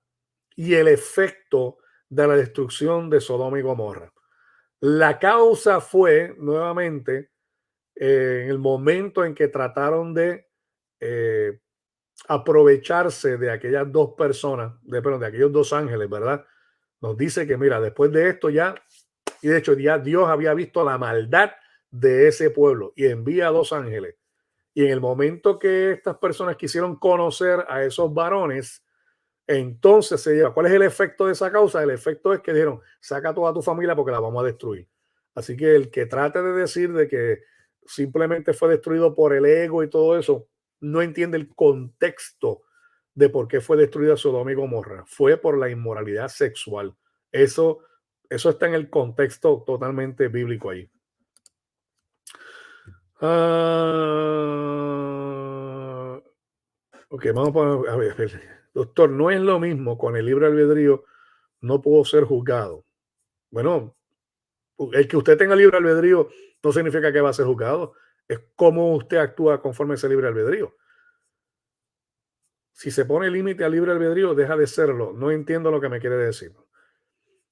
y el efecto de la destrucción de Sodoma y Gomorra. La causa fue, nuevamente, en el momento en que trataron de aprovecharse de aquellas dos personas, de aquellos dos ángeles, ¿verdad? Nos dice que, mira, después de esto ya, y de hecho ya Dios había visto la maldad de ese pueblo y envía a dos ángeles. Y en el momento que estas personas quisieron conocer a esos varones, entonces se lleva. ¿Cuál es el efecto de esa causa? El efecto es que dijeron, saca toda tu familia porque la vamos a destruir. Así que el que trate de decir de que simplemente fue destruido por el ego y todo eso, no entiende el contexto de por qué fue destruida Sodoma y Gomorra. Fue por la inmoralidad sexual. Eso está en el contexto totalmente bíblico ahí. Ok, vamos a ver. Doctor, no es lo mismo con el libre albedrío, no puedo ser juzgado. Bueno, el que usted tenga libre albedrío no significa que va a ser juzgado. Es cómo usted actúa conforme a ese libre albedrío. Si se pone límite al libre albedrío, deja de serlo. No entiendo lo que me quiere decir.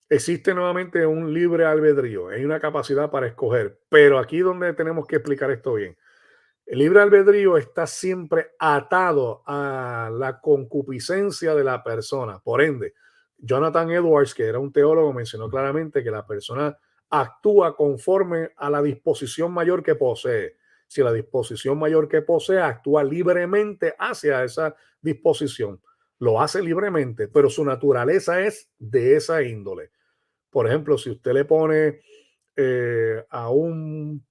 Existe nuevamente un libre albedrío. Hay una capacidad para escoger. Pero aquí donde tenemos que explicar esto bien. El libre albedrío está siempre atado a la concupiscencia de la persona. Por ende, Jonathan Edwards, que era un teólogo, mencionó claramente que la persona actúa conforme a la disposición mayor que posee. Si la disposición mayor que posee actúa libremente hacia esa disposición, lo hace libremente, pero su naturaleza es de esa índole. Por ejemplo, si usted le pone a un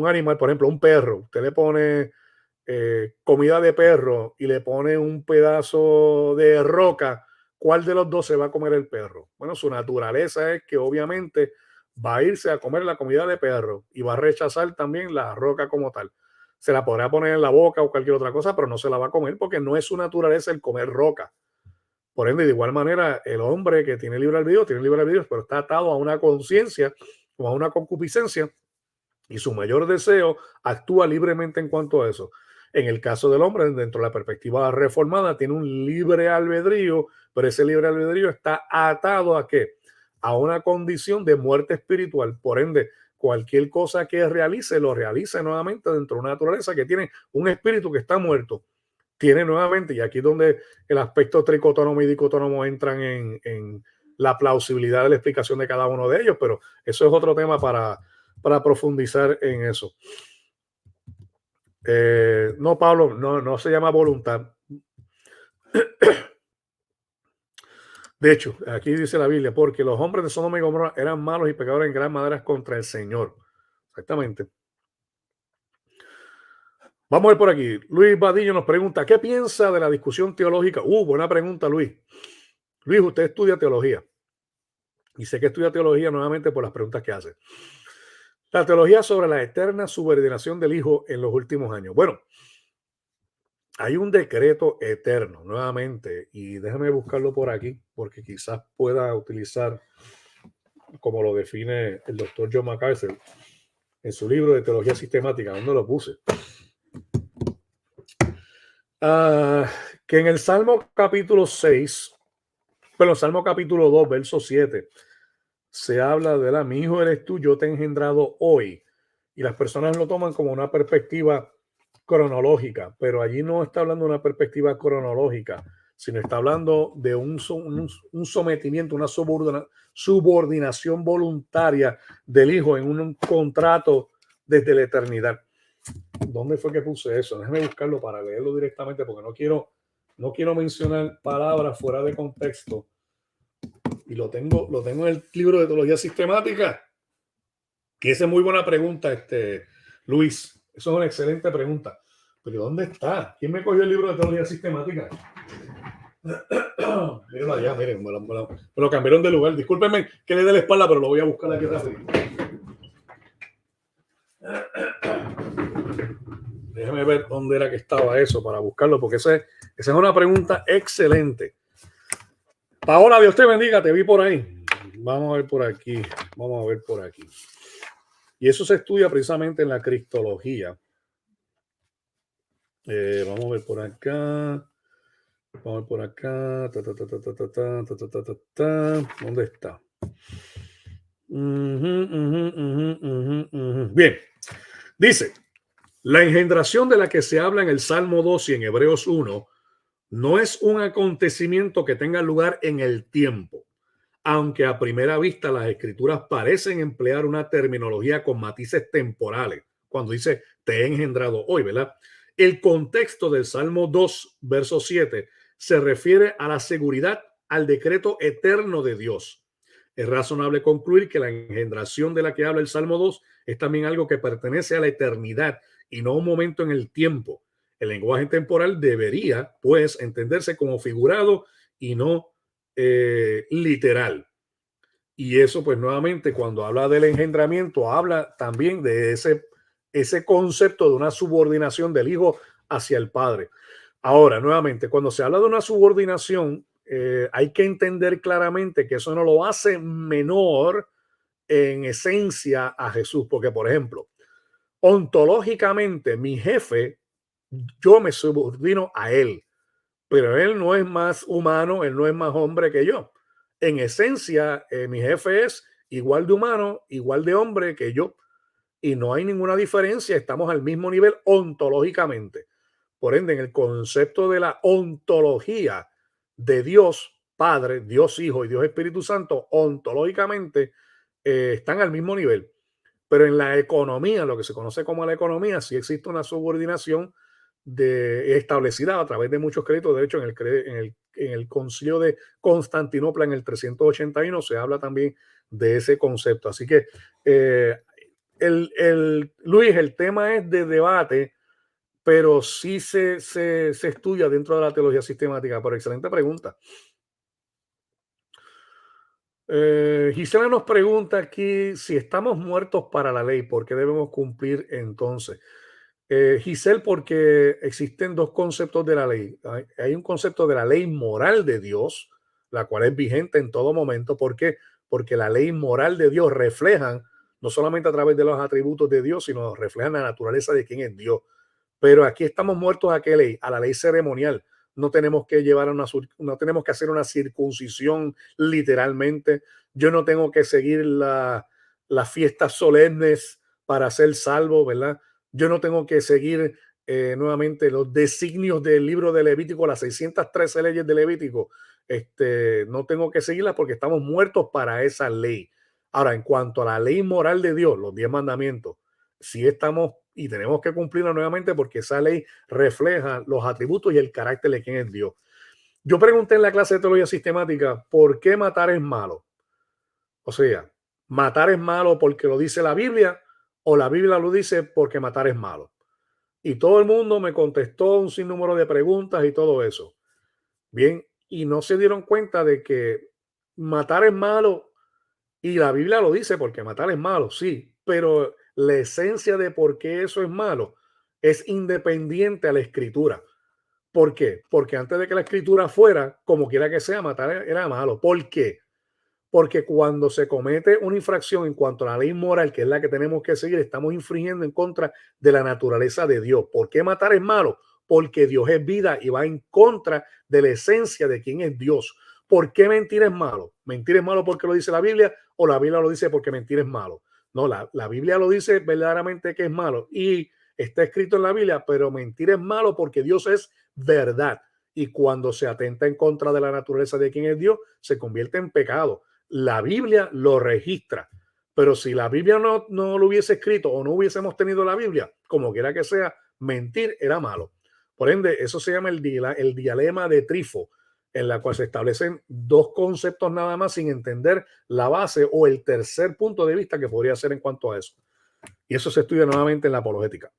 animal, por ejemplo, un perro, usted le pone comida de perro y le pone un pedazo de roca, ¿cuál de los dos se va a comer el perro? Bueno, su naturaleza es que obviamente va a irse a comer la comida de perro y va a rechazar también la roca como tal. Se la podrá poner en la boca o cualquier otra cosa, pero no se la va a comer porque no es su naturaleza el comer roca. Por ende, de igual manera, el hombre que tiene libre albedrío, pero está atado a una conciencia o a una concupiscencia y su mayor deseo actúa libremente en cuanto a eso. En el caso del hombre, dentro de la perspectiva reformada, tiene un libre albedrío, pero ese libre albedrío está atado ¿a qué? A una condición de muerte espiritual. Por ende, cualquier cosa que realice, lo realice nuevamente dentro de una naturaleza que tiene un espíritu que está muerto. Tiene nuevamente, y aquí es donde el aspecto tricotónomo y dicotónomo entran en la plausibilidad de la explicación de cada uno de ellos, pero eso es otro tema para profundizar en eso. No, Pablo, no se llama voluntad. De hecho, aquí dice la Biblia, porque los hombres de Sodoma y Gomorra eran malos y pecadores en gran manera contra el Señor. Exactamente. Vamos a ver por aquí. Luis Badillo nos pregunta, ¿qué piensa de la discusión teológica? Buena pregunta, Luis. Luis, usted estudia teología. Y sé que estudia teología nuevamente por las preguntas que hace. La teología sobre la eterna subordinación del Hijo en los últimos años. Bueno, hay un decreto eterno, nuevamente, y déjame buscarlo por aquí, porque quizás pueda utilizar, como lo define el doctor John MacArthur, en su libro de teología sistemática, donde lo puse. Que en el Salmo capítulo 6, pero el Salmo capítulo 2, verso 7, se habla de mi hijo eres tú, yo te he engendrado hoy. Y las personas lo toman como una perspectiva cronológica, pero allí no está hablando de una perspectiva cronológica, sino está hablando de un sometimiento, una subordinación voluntaria del Hijo en un contrato desde la eternidad. ¿Dónde fue que puse eso? Déjame buscarlo para leerlo directamente porque no quiero mencionar palabras fuera de contexto. Y lo tengo en el libro de Teología Sistemática. Que esa es muy buena pregunta, Luis. Eso es una excelente pregunta. Pero ¿dónde está? ¿Quién me cogió el libro de Teología Sistemática? Mírenlo allá, miren, me lo cambiaron de lugar. Discúlpenme que le dé la espalda, pero lo voy a buscar aquí rápido. Déjame ver dónde era que estaba eso para buscarlo, porque esa es una pregunta excelente. Paola, Dios te bendiga, te vi por ahí. Vamos a ver por aquí. Y eso se estudia precisamente en la cristología. Vamos a ver por acá. ¿Dónde está? Bien. Dice, la engendración de la que se habla en el Salmo 2 y en Hebreos 1 no es un acontecimiento que tenga lugar en el tiempo, aunque a primera vista las escrituras parecen emplear una terminología con matices temporales, cuando dice te he engendrado hoy, ¿verdad? El contexto del Salmo 2, verso 7, se refiere a la seguridad, al decreto eterno de Dios. Es razonable concluir que la engendración de la que habla el Salmo 2 es también algo que pertenece a la eternidad y no a un momento en el tiempo. El lenguaje temporal debería, pues, entenderse como figurado y no literal. Y eso, pues, nuevamente, cuando habla del engendramiento, habla también de ese concepto de una subordinación del Hijo hacia el Padre. Ahora, nuevamente, cuando se habla de una subordinación, hay que entender claramente que eso no lo hace menor en esencia a Jesús, porque, por ejemplo, ontológicamente, mi jefe, yo me subordino a él, pero él no es más humano, él no es más hombre que yo. En esencia, mi jefe es igual de humano, igual de hombre que yo, y no hay ninguna diferencia, estamos al mismo nivel ontológicamente. Por ende, en el concepto de la ontología de Dios Padre, Dios Hijo y Dios Espíritu Santo, ontológicamente están al mismo nivel. Pero en la economía, lo que se conoce como la economía, sí existe una subordinación establecida a través de muchos créditos. De hecho, en el concilio de Constantinopla en el 381 se habla también de ese concepto. Así que, Luis, el tema es de debate, pero sí se estudia dentro de la teología sistemática. Pero excelente pregunta. Gisela nos pregunta aquí si estamos muertos para la ley, ¿por qué debemos cumplir entonces? Giselle, porque existen dos conceptos de la ley. Hay un concepto de la ley moral de Dios, la cual es vigente en todo momento. ¿Por qué? Porque la ley moral de Dios refleja, no solamente a través de los atributos de Dios, sino reflejan la naturaleza de quién es Dios. Pero aquí estamos muertos a qué ley? A la ley ceremonial. No tenemos que no tenemos que hacer una circuncisión literalmente. Yo no tengo que seguir las fiestas solemnes para ser salvo, ¿verdad? Yo no tengo que seguir nuevamente los designios del libro de Levítico, las 613 leyes de Levítico. No tengo que seguirlas porque estamos muertos para esa ley. Ahora, en cuanto a la ley moral de Dios, los 10 mandamientos, sí estamos y tenemos que cumplirla nuevamente porque esa ley refleja los atributos y el carácter de quién es Dios. Yo pregunté en la clase de teología sistemática, ¿por qué matar es malo? O sea, matar es malo porque lo dice la Biblia o la Biblia lo dice porque matar es malo. Y todo el mundo me contestó un sinnúmero de preguntas y todo eso. Bien, y no se dieron cuenta de que matar es malo y la Biblia lo dice porque matar es malo, sí, pero la esencia de por qué eso es malo es independiente a la escritura. ¿Por qué? Porque antes de que la escritura fuera, como quiera que sea, matar era malo. ¿Por qué? Porque cuando se comete una infracción en cuanto a la ley moral, que es la que tenemos que seguir, estamos infringiendo en contra de la naturaleza de Dios. ¿Por qué matar es malo? Porque Dios es vida y va en contra de la esencia de quién es Dios. ¿Por qué mentir es malo? ¿Mentir es malo porque lo dice la Biblia o la Biblia lo dice porque mentir es malo? No, la Biblia lo dice verdaderamente que es malo. Y está escrito en la Biblia, pero mentir es malo porque Dios es verdad. Y cuando se atenta en contra de la naturaleza de quien es Dios, se convierte en pecado. La Biblia lo registra. Pero si la Biblia no lo hubiese escrito o no hubiésemos tenido la Biblia, como quiera que sea, mentir era malo. Por ende, eso se llama el dialema de Trifo, en la cual se establecen dos conceptos nada más sin entender la base o el tercer punto de vista que podría ser en cuanto a eso. Y eso se estudia nuevamente en la apologética.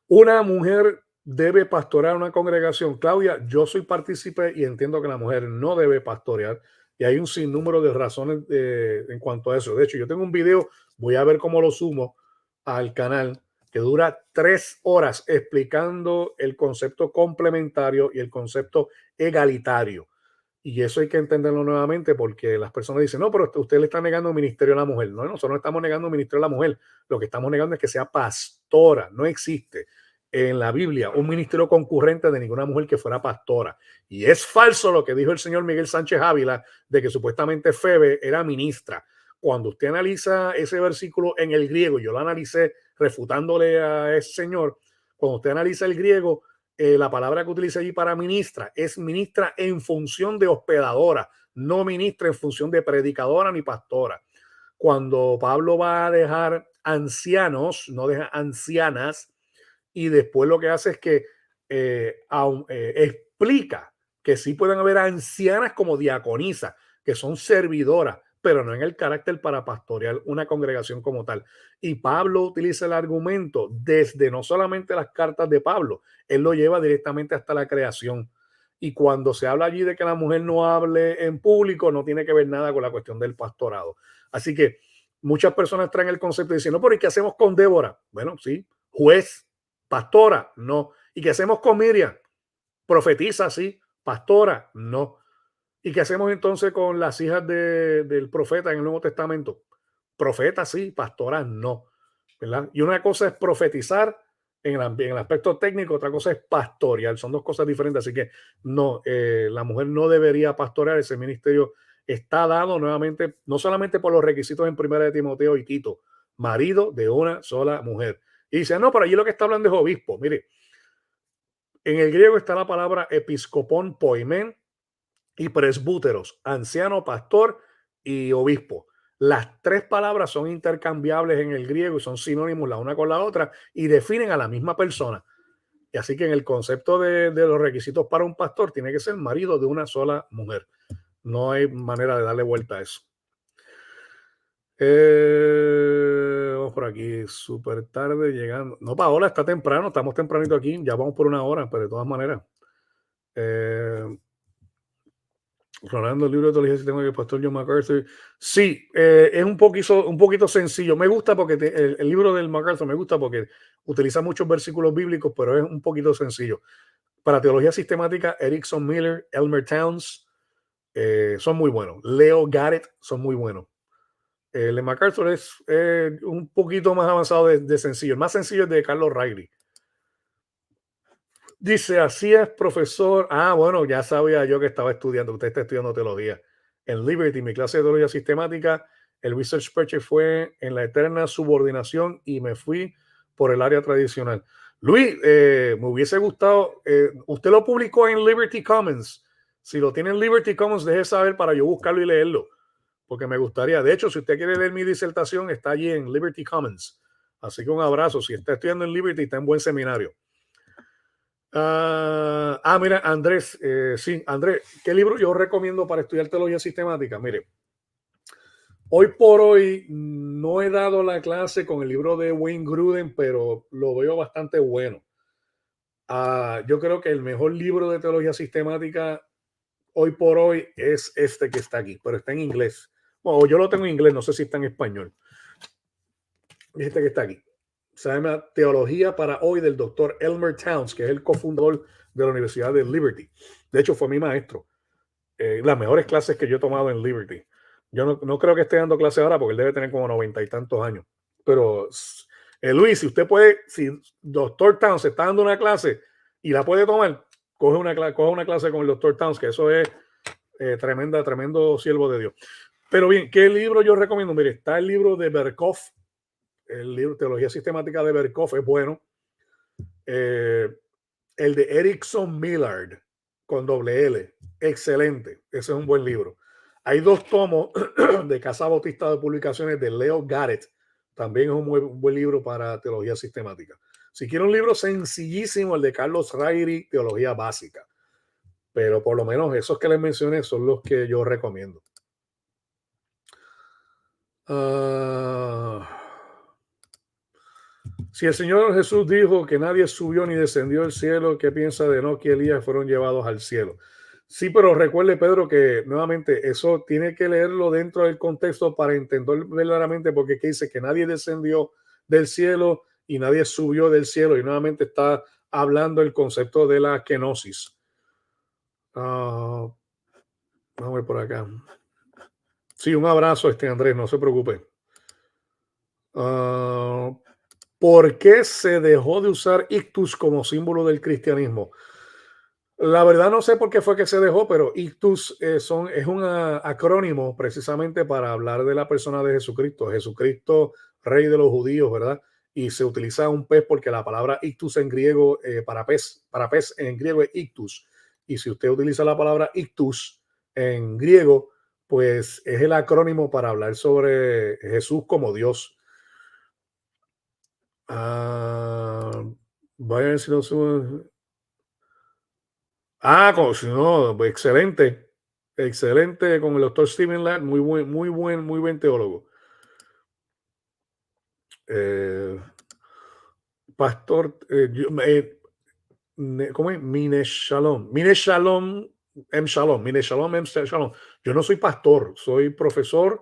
Una mujer debe pastorear una congregación. Claudia, yo soy partícipe y entiendo que la mujer no debe pastorear. Y hay un sinnúmero de razones en cuanto a eso. De hecho, yo tengo un video, voy a ver cómo lo sumo al canal, que dura 3 horas explicando el concepto complementario y el concepto egalitario. Y eso hay que entenderlo nuevamente porque las personas dicen, no, pero usted le está negando un ministerio a la mujer. No, nosotros no estamos negando un ministerio a la mujer. Lo que estamos negando es que sea pastora. No existe en la Biblia un ministerio concurrente de ninguna mujer que fuera pastora. Y es falso lo que dijo el señor Miguel Sánchez Ávila de que supuestamente Febe era ministra. Cuando usted analiza ese versículo en el griego, yo lo analicé refutándole a ese señor, cuando usted analiza el griego, la palabra que utiliza allí para ministra es ministra en función de hospedadora, no ministra en función de predicadora ni pastora. Cuando Pablo va a dejar ancianos, no deja ancianas, y después lo que hace es que explica que sí pueden haber ancianas como diaconisas, que son servidoras, pero no en el carácter para pastorear una congregación como tal. Y Pablo utiliza el argumento desde no solamente las cartas de Pablo, él lo lleva directamente hasta la creación. Y cuando se habla allí de que la mujer no hable en público, no tiene que ver nada con la cuestión del pastorado. Así que muchas personas traen el concepto diciendo, ¿pero y qué hacemos con Débora? Bueno, sí, juez, pastora, no. ¿Y qué hacemos con Miriam? Profetiza, sí, pastora, no. ¿Y qué hacemos entonces con las hijas del profeta en el Nuevo Testamento? Profeta, sí, pastora, no. ¿Verdad? Y una cosa es profetizar en el aspecto técnico, otra cosa es pastorear. Son dos cosas diferentes. Así que no, la mujer no debería pastorear. Ese ministerio está dado nuevamente, no solamente por los requisitos en Primera de Timoteo y Tito, marido de una sola mujer. Y dice, no, pero allí lo que está hablando es obispo. Mire, en el griego está la palabra episcopón poimen y presbúteros, anciano, pastor y obispo. Las tres palabras son intercambiables en el griego y son sinónimos la una con la otra y definen a la misma persona. Y así que en el concepto de los requisitos para un pastor tiene que ser marido de una sola mujer. No hay manera de darle vuelta a eso. Vamos por aquí, súper tarde llegando. No, Paola, está temprano, estamos tempranito aquí, ya vamos por 1 hora, pero de todas maneras. Rolando el libro de teología sistema del pastor John MacArthur. Sí, es un poquito sencillo. Me gusta porque el libro del MacArthur me gusta porque utiliza muchos versículos bíblicos, pero es un poquito sencillo. Para teología sistemática, Erickson Miller, Elmer Towns son muy buenos. Leo Garrett son muy buenos. El de MacArthur es un poquito más avanzado de sencillo. El más sencillo es de Carlos Riley. Dice, así es, profesor. Ah, bueno, ya sabía yo que estaba estudiando. Usted está estudiando teología. En Liberty, mi clase de teología sistemática, el research purchase fue en la eterna subordinación y me fui por el área tradicional. Luis, me hubiese gustado, usted lo publicó en Liberty Commons. Si lo tiene en Liberty Commons, deje saber para yo buscarlo y leerlo, porque me gustaría. De hecho, si usted quiere leer mi disertación, está allí en Liberty Commons. Así que un abrazo. Si está estudiando en Liberty, está en buen seminario. Mira, Andrés, sí, Andrés, ¿qué libro yo recomiendo para estudiar teología sistemática? Mire, hoy por hoy no he dado la clase con el libro de Wayne Grudem, pero lo veo bastante bueno. Yo creo que el mejor libro de teología sistemática hoy por hoy es este que está aquí, pero está en inglés. Bueno, yo lo tengo en inglés, no sé si está en español. Este que está aquí. Se llama Teología para Hoy del doctor Elmer Towns, que es el cofundador de la Universidad de Liberty. De hecho, fue mi maestro. Las mejores clases que yo he tomado en Liberty. Yo no creo que esté dando clase ahora porque él debe tener como 90 y tantos años. Pero, Luis, si usted puede, si doctor Towns está dando una clase y la puede tomar, coge una clase con el doctor Towns, que eso es tremendo siervo de Dios. Pero bien, ¿qué libro yo recomiendo? Mire, está el libro de Berkhoff, el libro Teología Sistemática de Berkhoff es bueno. El de Erickson Millard con doble L, excelente. Ese es un buen libro. Hay 2 tomos de Casa Bautista de Publicaciones de Leo Garrett. También es un buen libro para teología sistemática. Si quiere un libro sencillísimo, el de Carlos Rairi, Teología Básica. Pero por lo menos esos que les mencioné son los que yo recomiendo. Si el Señor Jesús dijo que nadie subió ni descendió al cielo, ¿qué piensa de Enoc y Elías fueron llevados al cielo? Sí, pero recuerde, Pedro, que nuevamente eso tiene que leerlo dentro del contexto para entender verdaderamente, porque aquí dice que nadie descendió del cielo y nadie subió del cielo, y nuevamente está hablando el concepto de la kenosis. Vamos a ver por acá. Sí, un abrazo, Andrés, no se preocupe. ¿Por qué se dejó de usar ictus como símbolo del cristianismo? La verdad no sé por qué fue que se dejó, pero ictus es un acrónimo precisamente para hablar de la persona de Jesucristo. Jesucristo, rey de los judíos, ¿verdad? Y se utiliza un pez porque la palabra ictus en griego, para pez en griego es ictus. Y si usted utiliza la palabra ictus en griego, pues es el acrónimo para hablar sobre Jesús como Dios. Vayan si no suben. Si no, excelente. Excelente con el doctor Stephen Ladd, muy buen teólogo. Pastor, ¿cómo es? Mine Shalom. Yo no soy pastor, soy profesor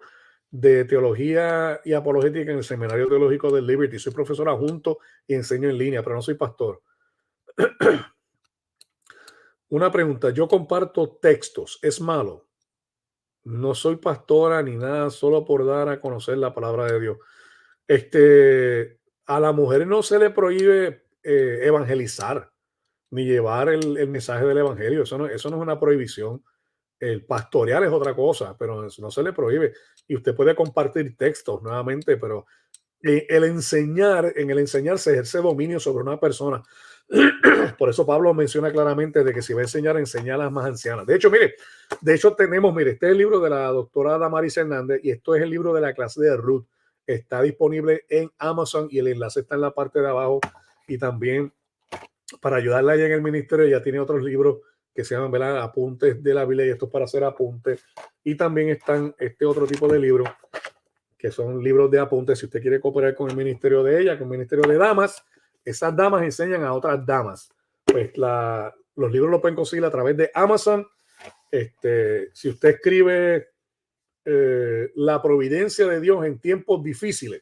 de teología y apologética en el Seminario Teológico de Liberty. Soy profesor adjunto y enseño en línea, pero no soy pastor. Una pregunta, yo comparto textos, ¿es malo? No soy pastora ni nada, solo por dar a conocer la palabra de Dios. A la mujer no se le prohíbe evangelizar ni llevar el mensaje del evangelio. Eso no es una prohibición. El pastorear es otra cosa, pero no se le prohíbe. Y usted puede compartir textos nuevamente, pero en el enseñar se ejerce dominio sobre una persona. Por eso Pablo menciona claramente de que si va a enseñar a las más ancianas. De hecho tenemos, este es el libro de la doctora Damaris Hernández y esto es el libro de la clase de Ruth. Está disponible en Amazon y el enlace está en la parte de abajo. Y también para ayudarla allá en el ministerio, ya tiene otros libros que se llaman, ¿verdad?, Apuntes de la Biblia, y esto es para hacer apuntes. Y también están este otro tipo de libros que son libros de apuntes. Si usted quiere cooperar con el ministerio de ella, con el ministerio de damas, esas damas enseñan a otras damas. Pues los libros los pueden conseguir a través de Amazon. Si usted escribe La providencia de Dios en tiempos difíciles,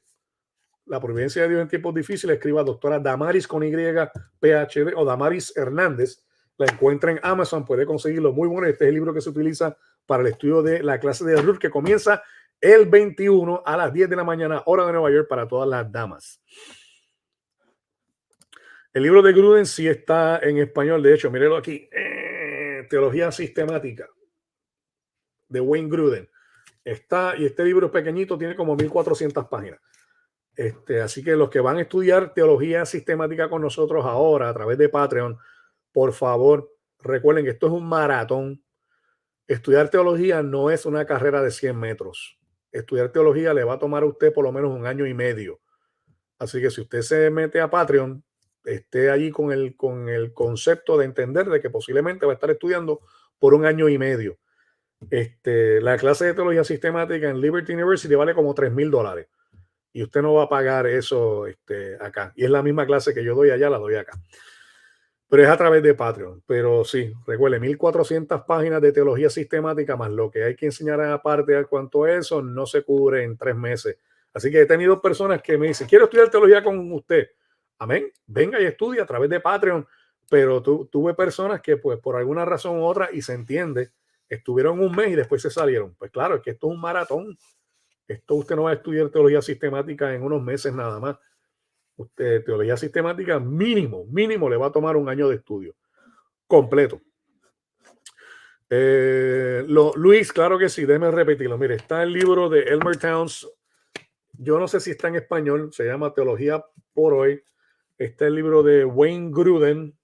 La providencia de Dios en tiempos difíciles, escriba doctora Damaris con Y, PhD, o Damaris Hernández. La encuentra en Amazon, puede conseguirlo, muy bueno. Este es el libro que se utiliza para el estudio de la clase de Ruth, que comienza el 21 a las 10 de la mañana, hora de Nueva York, para todas las damas. El libro de Gruden sí está en español. De hecho, mírelo aquí. Teología Sistemática de Wayne Gruden. Está, y este libro es pequeñito, tiene como 1400 páginas. Así que los que van a estudiar teología sistemática con nosotros ahora a través de Patreon, por favor, recuerden que esto es un maratón. Estudiar teología no es una carrera de 100 metros. Estudiar teología le va a tomar a usted por lo menos 1 año y medio. Así que si usted se mete a Patreon, esté allí con el concepto de entender de que posiblemente va a estar estudiando por 1 año y medio. La clase de teología sistemática en Liberty University vale como $3,000 y usted no va a pagar eso acá. Y es la misma clase que yo doy allá, la doy acá. Pero es a través de Patreon. Pero sí, recuerde, 1400 páginas de teología sistemática más lo que hay que enseñar aparte a cuanto a eso, no se cubre en 3 meses. Así que he tenido personas que me dicen, quiero estudiar teología con usted. Amén, venga y estudia a través de Patreon. Pero tuve personas que pues por alguna razón u otra, y se entiende, estuvieron 1 mes y después se salieron. Pues claro, es que esto es un maratón. Esto usted no va a estudiar teología sistemática en unos meses nada más. Usted, teología sistemática mínimo le va a tomar 1 año de estudio completo. Luis, claro que sí, déjeme repetirlo. Mire, está el libro de Elmer Towns yo no sé si está en español, se llama Teología por Hoy. Está el libro de Wayne Gruden,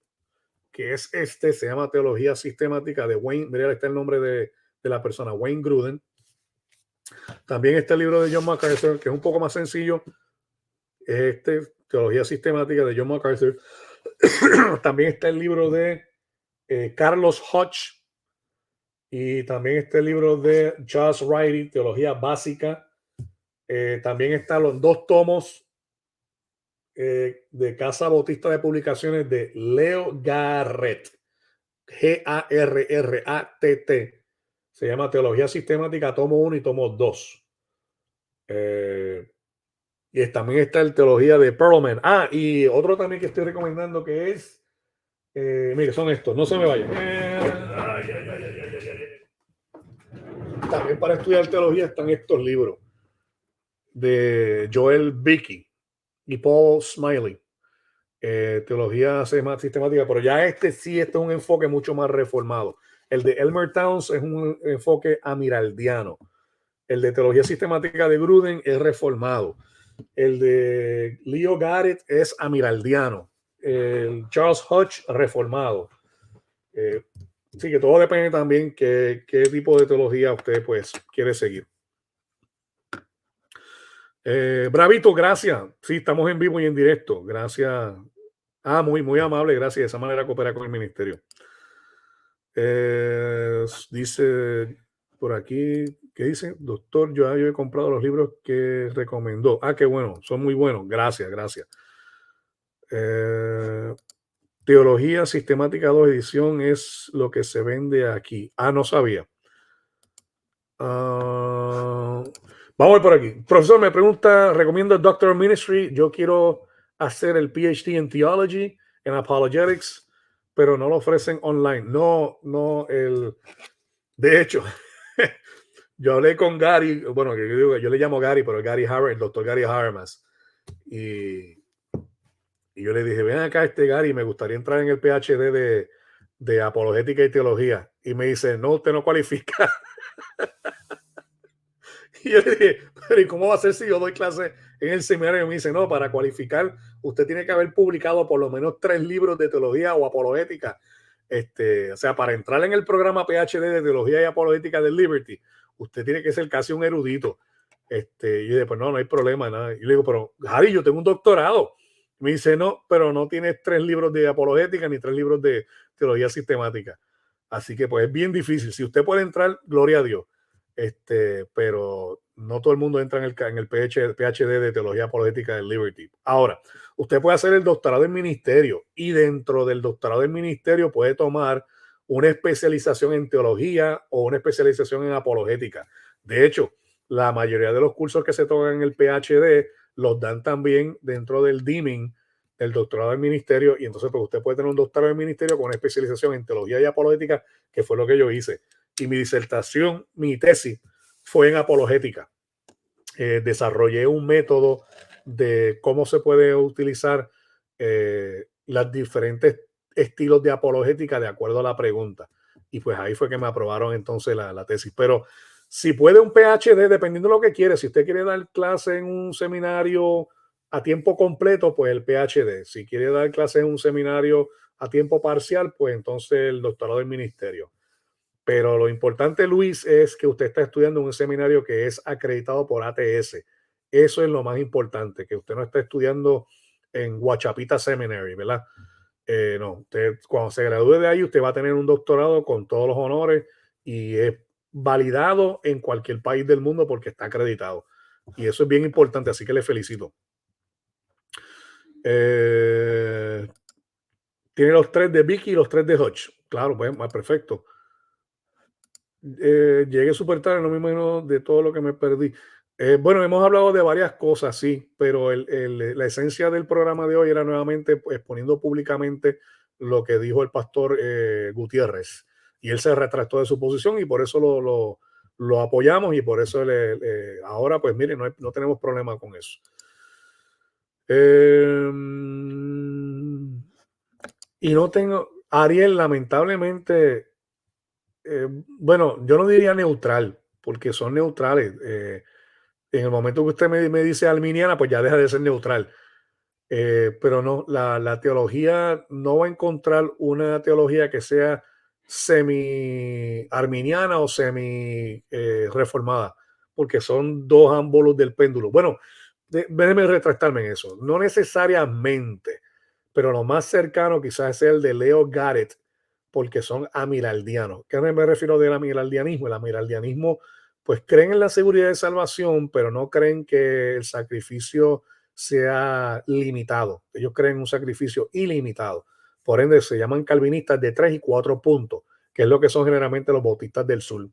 que es se llama Teología Sistemática de Wayne, mira, está el nombre de la persona, Wayne Gruden. También está el libro de John MacArthur, que es un poco más sencillo, Teología Sistemática de John MacArthur. También está el libro de Carlos Hodge, y también está el libro de Charles Riley, Teología Básica. También están los 2 tomos de Casa Bautista de Publicaciones de Leo Garrett, Garratt. Se llama Teología Sistemática, tomo 1 y tomo 2. Y también está el Teología de Perlman. Y otro también que estoy recomendando que es, mire, son estos, no se me vayan. También para estudiar teología están estos libros de Joel Beeke y Paul Smiley. Teología sistemática, pero ya sí, este es un enfoque mucho más reformado. El de Elmer Towns es un enfoque amiraldiano. El de teología sistemática de Gruden es reformado. El de Leo Garrett es amiraldiano. El Charles Hodge, reformado. Sí, que todo depende también qué tipo de teología usted pues quiere seguir. Bravito, gracias. Sí, estamos en vivo y en directo. Gracias. Muy, muy amable, gracias. De esa manera coopera con el ministerio. Dice por aquí, ¿qué dice? Doctor, yo he comprado los libros que recomendó. Qué bueno, son muy buenos. Gracias, gracias. Teología Sistemática 2 edición es lo que se vende aquí. No sabía. Vamos a ver por aquí. Profesor me pregunta, recomiendo el Doctor of Ministry. Yo quiero hacer el PhD en Theology, en Apologetics, pero no lo ofrecen online. De hecho, yo hablé con Gary, bueno, yo le llamo Gary, pero el doctor Gary Habermas. Y yo le dije, ven acá Gary, me gustaría entrar en el PhD de Apologética y Teología. Y me dice, no, usted no cualifica. Y yo le dije, pero ¿y cómo va a ser si yo doy clase en el seminario? Y me dice, no, para cualificar, usted tiene que haber publicado por lo menos 3 libros de teología o apologética. O sea, para entrar en el programa PhD de Teología y Apologética del Liberty, usted tiene que ser casi un erudito. Y yo dije, pues no hay problema, nada. Y le digo, pero Harry, yo tengo un doctorado. Me dice, no, pero no tienes 3 libros de apologética ni 3 libros de teología sistemática. Así que pues es bien difícil. Si usted puede entrar, gloria a Dios. Pero no todo el mundo entra en el PhD de Teología Apologética del Liberty. Ahora, usted puede hacer el doctorado en ministerio y dentro del doctorado en ministerio puede tomar una especialización en teología o una especialización en apologética. De hecho, la mayoría de los cursos que se tocan en el PhD los dan también dentro del deeming del doctorado en ministerio, y entonces pues usted puede tener un doctorado en ministerio con una especialización en teología y apologética, que fue lo que yo hice. Y mi disertación, mi tesis, fue en apologética. Desarrollé un método de cómo se puede utilizar los diferentes estilos de apologética de acuerdo a la pregunta. Y pues ahí fue que me aprobaron entonces la tesis. Pero si puede un PhD, dependiendo de lo que quiere, si usted quiere dar clase en un seminario a tiempo completo, pues el PhD. Si quiere dar clase en un seminario a tiempo parcial, pues entonces el doctorado del ministerio. Pero lo importante, Luis, es que usted está estudiando en un seminario que es acreditado por ATS. Eso es lo más importante, que usted no está estudiando en Guachapita Seminary, ¿verdad? No, usted cuando se gradúe de ahí, usted va a tener un doctorado con todos los honores y es validado en cualquier país del mundo porque está acreditado. Y eso es bien importante, así que le felicito. Tiene los 3 de Vicky y los 3 de Hodge. Claro, pues, perfecto. Llegué súper tarde, no me imagino de todo lo que me perdí. Bueno, hemos hablado de varias cosas, sí, pero la esencia del programa de hoy era nuevamente exponiendo públicamente lo que dijo el pastor Gutiérrez. Y él se retractó de su posición y por eso lo apoyamos y por eso ahora, pues mire, no tenemos problema con eso. Y no tengo, Ariel, lamentablemente, bueno, yo no diría neutral, porque son neutrales. En el momento que usted me dice arminiana, pues ya deja de ser neutral. Pero no, la teología no va a encontrar una teología que sea semi-arminiana o semi-reformada, porque son dos ámbolos del péndulo. Bueno, déjeme retractarme en eso. No necesariamente, pero lo más cercano quizás es el de Leo Garrett, porque son amiraldianos. ¿Qué me refiero del amiraldianismo? El amiraldianismo, pues creen en la seguridad de salvación, pero no creen que el sacrificio sea limitado. Ellos creen en un sacrificio ilimitado. Por ende, se llaman calvinistas de 3 y 4 puntos, que es lo que son generalmente los bautistas del sur.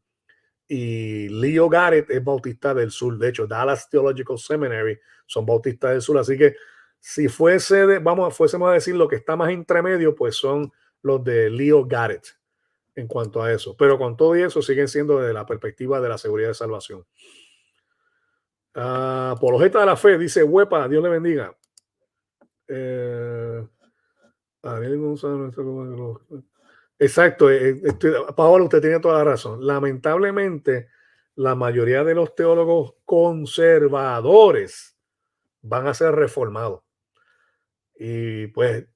Y Leo Garrett es bautista del sur. De hecho, Dallas Theological Seminary son bautistas del sur. Así que si fuésemos a decir lo que está más entre medio, pues son los de Leo Garrett en cuanto a eso. Pero con todo y eso siguen siendo desde la perspectiva de la seguridad de salvación. Apologeta de la fe, dice Huepa, Dios le bendiga. Ariel González, exacto, Paola, usted tiene toda la razón. Lamentablemente, la mayoría de los teólogos conservadores van a ser reformados. Y pues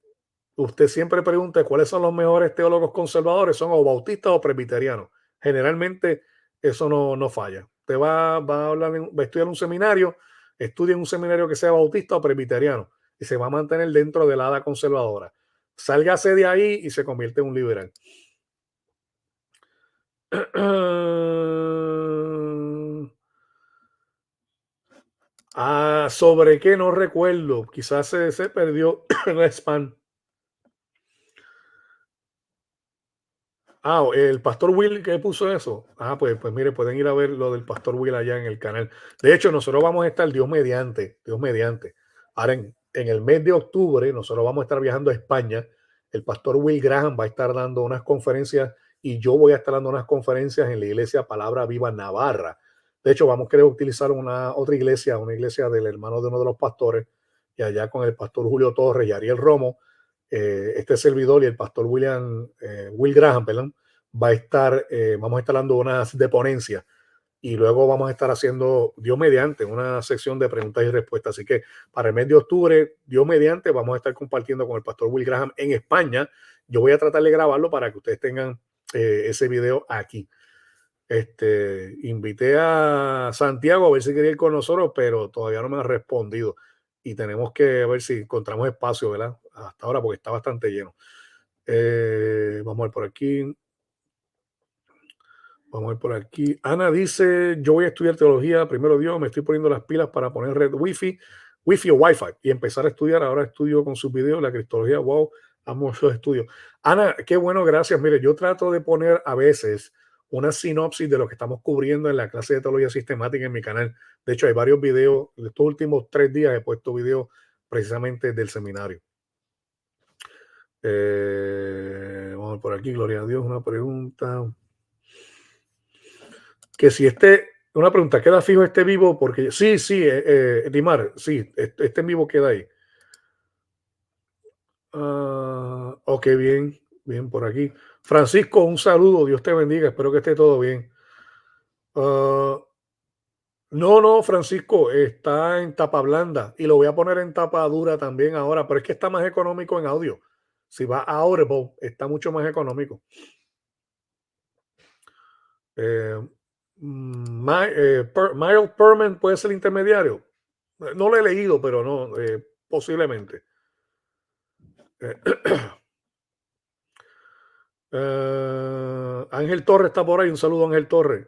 usted siempre pregunta cuáles son los mejores teólogos conservadores, son o bautistas o presbiterianos. Generalmente eso no falla. Usted va a estudiar un seminario, estudia en un seminario que sea bautista o presbiteriano y se va a mantener dentro del ala conservadora. Sálgase de ahí y se convierte en un liberal. ¿Sobre qué? No recuerdo. Quizás se perdió en el spam. El pastor Will que puso eso. Pues mire, pueden ir a ver lo del pastor Will allá en el canal. De hecho, nosotros vamos a estar, Dios mediante. Ahora en el mes de octubre, nosotros vamos a estar viajando a España. El pastor Will Graham va a estar dando unas conferencias y yo voy a estar dando unas conferencias en la iglesia Palabra Viva Navarra. De hecho, vamos a querer utilizar una iglesia del hermano de uno de los pastores, y allá con el pastor Julio Torres y Ariel Romo, este servidor y el pastor Will Graham, perdón, vamos a estar dando unas de ponencia y luego vamos a estar haciendo, Dios mediante, una sección de preguntas y respuestas. Así que para el mes de octubre, Dios mediante, vamos a estar compartiendo con el pastor Will Graham en España. Yo voy a tratar de grabarlo para que ustedes tengan ese video aquí. Invité a Santiago a ver si quería ir con nosotros, pero todavía no me ha respondido y tenemos que ver si encontramos espacio, ¿verdad? Hasta ahora, porque está bastante lleno. Vamos a ver por aquí. Ana dice: yo voy a estudiar teología, primero Dios, me estoy poniendo las pilas para poner red wifi o wifi y empezar a estudiar. Ahora estudio con sus videos la cristología. Wow, amo esos estudios. Ana, qué bueno, gracias. Mire, yo trato de poner a veces una sinopsis de lo que estamos cubriendo en la clase de teología sistemática en mi canal. De hecho, hay varios videos. De estos últimos 3 días he puesto videos precisamente del seminario. Vamos a ver por aquí, gloria a Dios, una pregunta. Que si una pregunta, ¿queda fijo este vivo? Porque sí, Dimar, sí, este en vivo queda ahí. Ok, bien por aquí. Francisco, un saludo, Dios te bendiga, espero que esté todo bien. No, Francisco, está en tapa blanda y lo voy a poner en tapa dura también ahora, pero es que está más económico en audio. Si va a Audible, está mucho más económico. Miles Perman puede ser intermediario. No lo he leído, pero no, posiblemente. Ángel Torres está por ahí. Un saludo, Ángel Torres.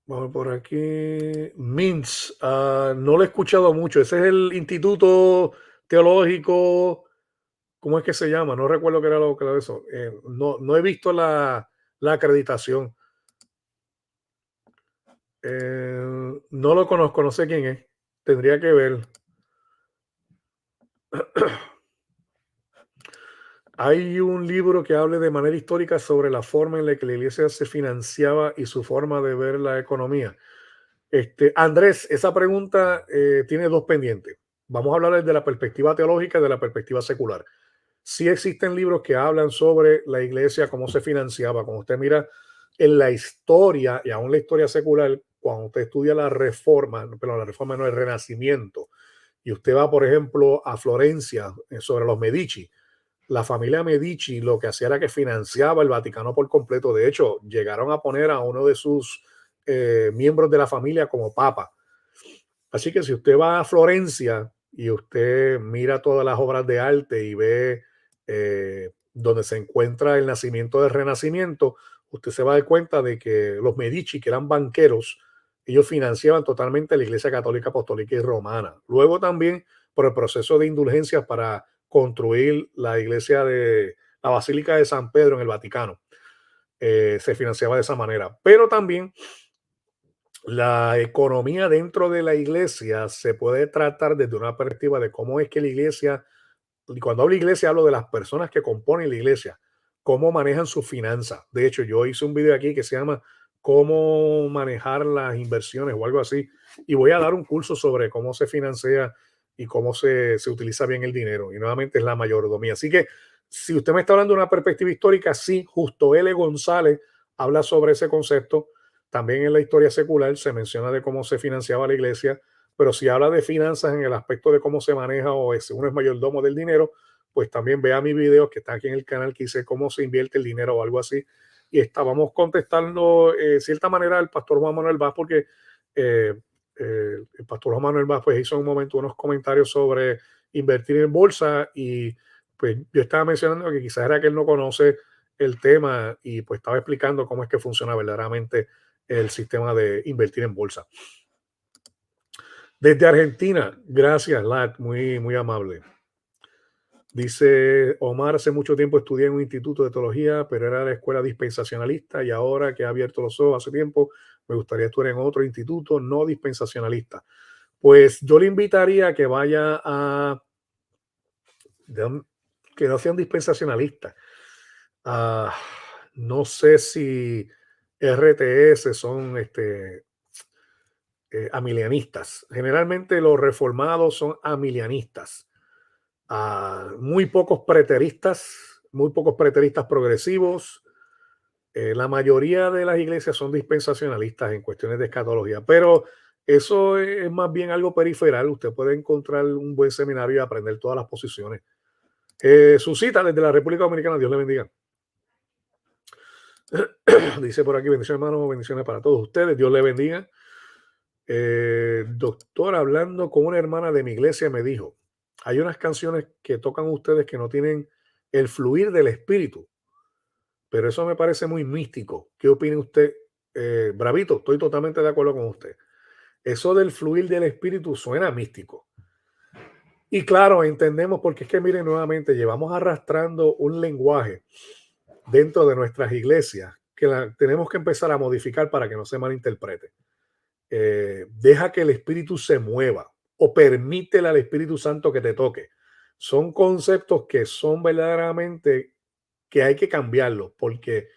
Vamos por aquí. Mintz, no lo he escuchado mucho. Ese es el Instituto Teológico. ¿Cómo es que se llama? No recuerdo qué era lo que era eso. No he visto la acreditación. No lo conozco, no sé quién es. Tendría que ver. Hay un libro que hable de manera histórica sobre la forma en la que la iglesia se financiaba y su forma de ver la economía. Andrés, esa pregunta tiene dos pendientes. Vamos a hablar desde la perspectiva teológica y de la perspectiva secular. Sí existen libros que hablan sobre la iglesia, cómo se financiaba. Como usted mira, en la historia, y aún la historia secular, cuando usted estudia la reforma, pero la reforma no, el renacimiento, y usted va, por ejemplo, a Florencia, sobre los Medici, la familia Medici lo que hacía era que financiaba el Vaticano por completo. De hecho, llegaron a poner a uno de sus miembros de la familia como papa. Así que si usted va a Florencia y usted mira todas las obras de arte y ve donde se encuentra el nacimiento del Renacimiento, usted se va a dar cuenta de que los Medici, que eran banqueros, ellos financiaban totalmente la Iglesia Católica Apostólica y Romana. Luego también por el proceso de indulgencias para construir la iglesia de la Basílica de San Pedro en el Vaticano. Se financiaba de esa manera. Pero también la economía dentro de la iglesia se puede tratar desde una perspectiva de cómo es que la iglesia, y cuando hablo iglesia hablo de las personas que componen la iglesia, cómo manejan sus finanzas. De hecho, yo hice un video aquí que se llama cómo manejar las inversiones o algo así, y voy a dar un curso sobre cómo se financia y cómo se utiliza bien el dinero. Y nuevamente es la mayordomía. Así que si usted me está hablando de una perspectiva histórica, sí, Justo L. González habla sobre ese concepto. También en la historia secular se menciona de cómo se financiaba la iglesia, pero si habla de finanzas en el aspecto de cómo se maneja o es, uno es mayordomo del dinero, pues también vea mi video que está aquí en el canal que dice cómo se invierte el dinero o algo así. Y estábamos contestando de cierta manera al pastor Juan Manuel Vaz porque eh, el pastor Juan Manuel Vaz pues hizo en un momento unos comentarios sobre invertir en bolsa y pues yo estaba mencionando que quizás era que él no conoce el tema y pues estaba explicando cómo es que funciona verdaderamente el sistema de invertir en bolsa. Desde Argentina, gracias, Lat, muy, muy amable. Dice Omar, hace mucho tiempo estudié en un instituto de teología, pero era la escuela dispensacionalista y ahora que he abierto los ojos hace tiempo, me gustaría estudiar en otro instituto no dispensacionalista. Pues yo le invitaría a que vaya a, que no sean dispensacionalistas. Ah, no sé si RTS son amilianistas. Generalmente los reformados son amilianistas. Muy pocos preteristas progresivos. La mayoría de las iglesias son dispensacionalistas en cuestiones de escatología, pero eso es más bien algo periferal. Usted puede encontrar un buen seminario y aprender todas las posiciones. Su cita desde la República Dominicana, Dios le bendiga. Dice por aquí, bendiciones hermanos, bendiciones para todos ustedes, Dios le bendiga. Doctor, hablando con una hermana de mi iglesia me dijo, hay unas canciones que tocan ustedes que no tienen el fluir del espíritu, pero eso me parece muy místico. ¿Qué opina usted? Bravito, estoy totalmente de acuerdo con usted. Eso del fluir del espíritu suena místico. Y claro, entendemos porque es que miren nuevamente, llevamos arrastrando un lenguaje dentro de nuestras iglesias que tenemos que empezar a modificar para que no se malinterprete. Deja que el Espíritu se mueva o permítele al Espíritu Santo que te toque. Son conceptos que son verdaderamente que hay que cambiarlos porque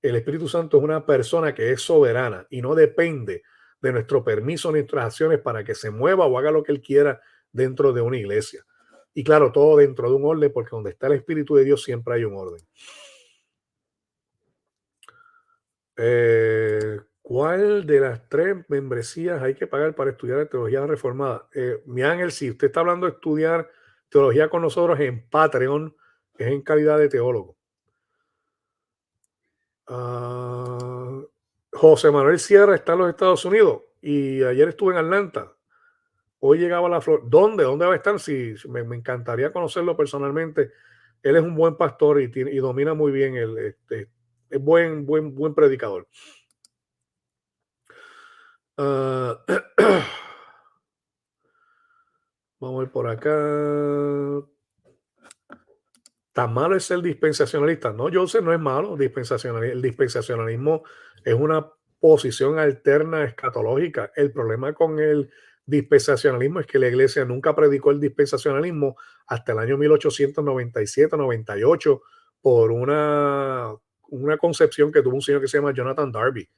el Espíritu Santo es una persona que es soberana y no depende de nuestro permiso, nuestras acciones para que se mueva o haga lo que él quiera dentro de una iglesia. Y claro, todo dentro de un orden, porque donde está el Espíritu de Dios siempre hay un orden. ¿Cuál de las tres membresías hay que pagar para estudiar teología reformada? Mi Ángel, si usted está hablando de estudiar teología con nosotros en Patreon, es en calidad de teólogo. José Manuel Sierra está en los Estados Unidos y ayer estuve en Atlanta. Hoy llegaba a la Flor. ¿Dónde? ¿Dónde va a estar? Sí, me encantaría conocerlo personalmente. Él es un buen pastor y domina muy bien es buen predicador. Vamos a ver por acá. ¿Tan malo es el dispensacionalista? No, yo sé, no es malo. El dispensacionalismo es una posición alterna escatológica. El problema con el dispensacionalismo es que la iglesia nunca predicó el dispensacionalismo hasta el año 1897-98 por una concepción que tuvo un señor que se llama Jonathan Darby.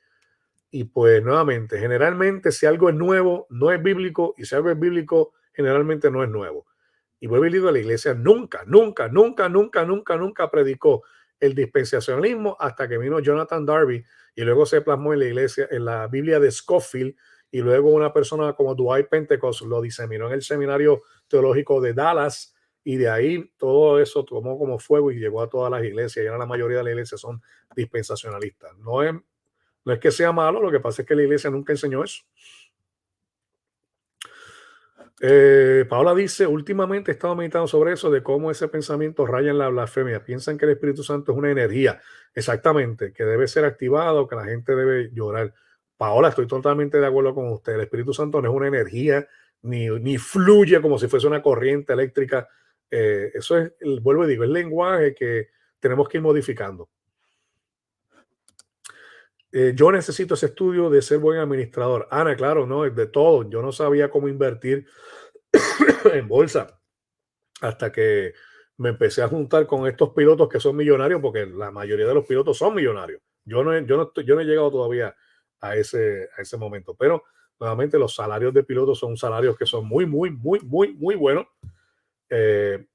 Y pues nuevamente, generalmente si algo es nuevo, no es bíblico, y si algo es bíblico, generalmente no es nuevo. Y vuelvo y digo, la iglesia nunca predicó el dispensacionalismo hasta que vino Jonathan Darby y luego se plasmó en la iglesia, en la Biblia de Scofield, y luego una persona como Dwight Pentecost lo diseminó en el seminario teológico de Dallas, y de ahí todo eso tomó como fuego y llegó a todas las iglesias, y ahora la mayoría de las iglesias son dispensacionalistas. No es que sea malo, lo que pasa es que la iglesia nunca enseñó eso. Paola dice, últimamente he estado meditando sobre eso, de cómo ese pensamiento raya en la blasfemia. Piensan que el Espíritu Santo es una energía, exactamente, que debe ser activado, que la gente debe llorar. Paola, estoy totalmente de acuerdo con usted. El Espíritu Santo no es una energía, ni fluye como si fuese una corriente eléctrica. Eso es, vuelvo y digo, el lenguaje que tenemos que ir modificando. Yo necesito ese estudio de ser buen administrador. Ana, claro, no, es de todo. Yo no sabía cómo invertir en bolsa hasta que me empecé a juntar con estos pilotos que son millonarios, porque la mayoría de los pilotos son millonarios. Yo no he llegado todavía a ese momento, pero nuevamente los salarios de pilotos son salarios que son muy buenos. Eh,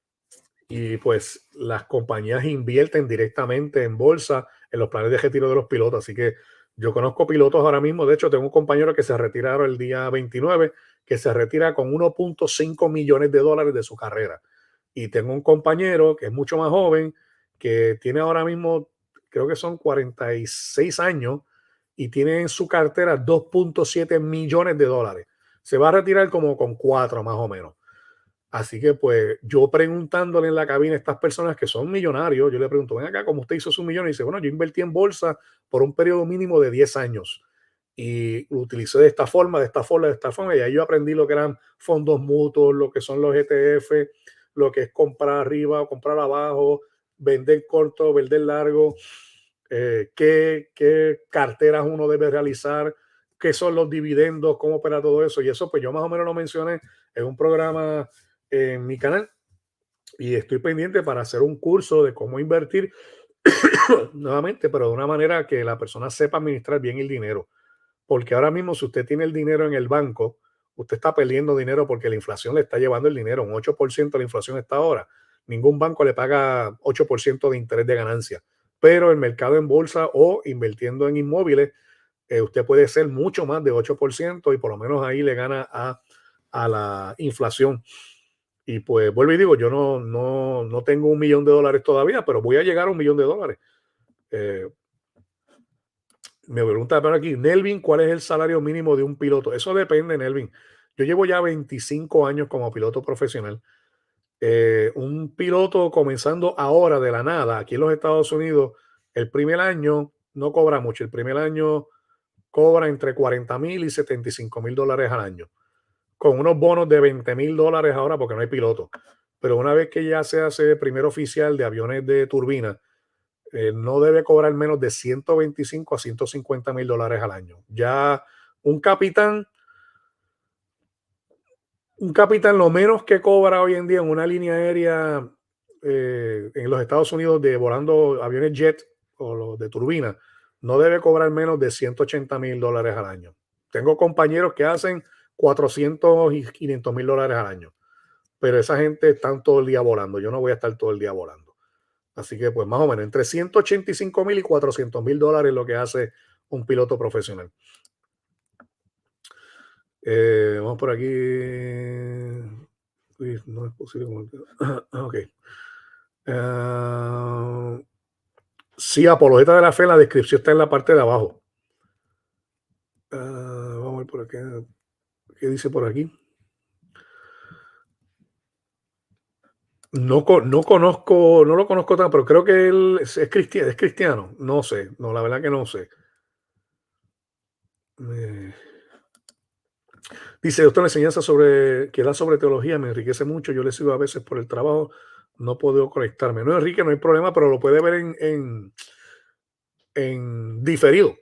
y pues las compañías invierten directamente en bolsa en los planes de retiro de los pilotos. Así que yo conozco pilotos ahora mismo. De hecho, tengo un compañero que se retiraron el día 29, que se retira con 1.5 millones de dólares de su carrera. Y tengo un compañero que es mucho más joven, que tiene ahora mismo, creo que son 46 años, y tiene en su cartera 2.7 millones de dólares. Se va a retirar como con 4 más o menos. Así que pues yo preguntándole en la cabina a estas personas que son millonarios, yo le pregunto, ven acá, ¿cómo usted hizo su millón? Y dice, bueno, yo invertí en bolsa por un periodo mínimo de 10 años y lo utilicé de esta forma, de esta forma, de esta forma, y ahí yo aprendí lo que eran fondos mutuos, lo que son los ETF, lo que es comprar arriba o comprar abajo, vender corto, vender largo, qué carteras uno debe realizar, qué son los dividendos, cómo opera todo eso. Y eso pues yo más o menos lo mencioné en un programa en mi canal, y estoy pendiente para hacer un curso de cómo invertir nuevamente, pero de una manera que la persona sepa administrar bien el dinero. Porque ahora mismo, si usted tiene el dinero en el banco, usted está perdiendo dinero porque la inflación le está llevando el dinero. Un 8% de la inflación está ahora. Ningún banco le paga 8% de interés de ganancia. Pero el mercado en bolsa o invirtiendo en inmóviles, usted puede ser mucho más de 8% y por lo menos ahí le gana a la inflación. Y pues vuelvo y digo, yo no tengo $1 millón todavía, pero voy a llegar a $1 millón. Eh, Me pregunta por aquí, Nelvin, ¿cuál es el salario mínimo de un piloto? Eso depende, Nelvin. Yo llevo ya 25 años como piloto profesional. Un piloto comenzando ahora de la nada, aquí en los Estados Unidos, el primer año no cobra mucho. El primer año cobra entre 40,000 y 75,000 dólares al año, con unos bonos de 20,000 dólares ahora porque no hay piloto. Pero una vez que ya se hace primer oficial de aviones de turbina, no debe cobrar menos de 125 a 150,000 dólares al año. Ya un capitán, un capitán lo menos que cobra hoy en día en una línea aérea en los Estados Unidos de volando aviones jet o los de turbina, no debe cobrar menos de 180,000 dólares al año. Tengo compañeros que hacen 400 y 500,000 dólares al año, pero esa gente está todo el día volando. Yo no voy a estar todo el día volando. Así que, pues, más o menos, entre 185,000 y 400,000 dólares lo que hace un piloto profesional. Vamos por aquí. Uy, no es posible. Ok. Sí, apologeta de la fe, la descripción está en la parte de abajo. Vamos a ver por aquí. ¿Qué dice por aquí? No conozco, no lo conozco tanto, pero creo que él es cristiano, es cristiano. No sé, no, la verdad que no sé. Eh, Dice, doctor, la enseñanza que da sobre teología me enriquece mucho. Yo le sigo a veces por el trabajo, no puedo conectarme. No, Enrique, no hay problema, pero lo puede ver en diferido.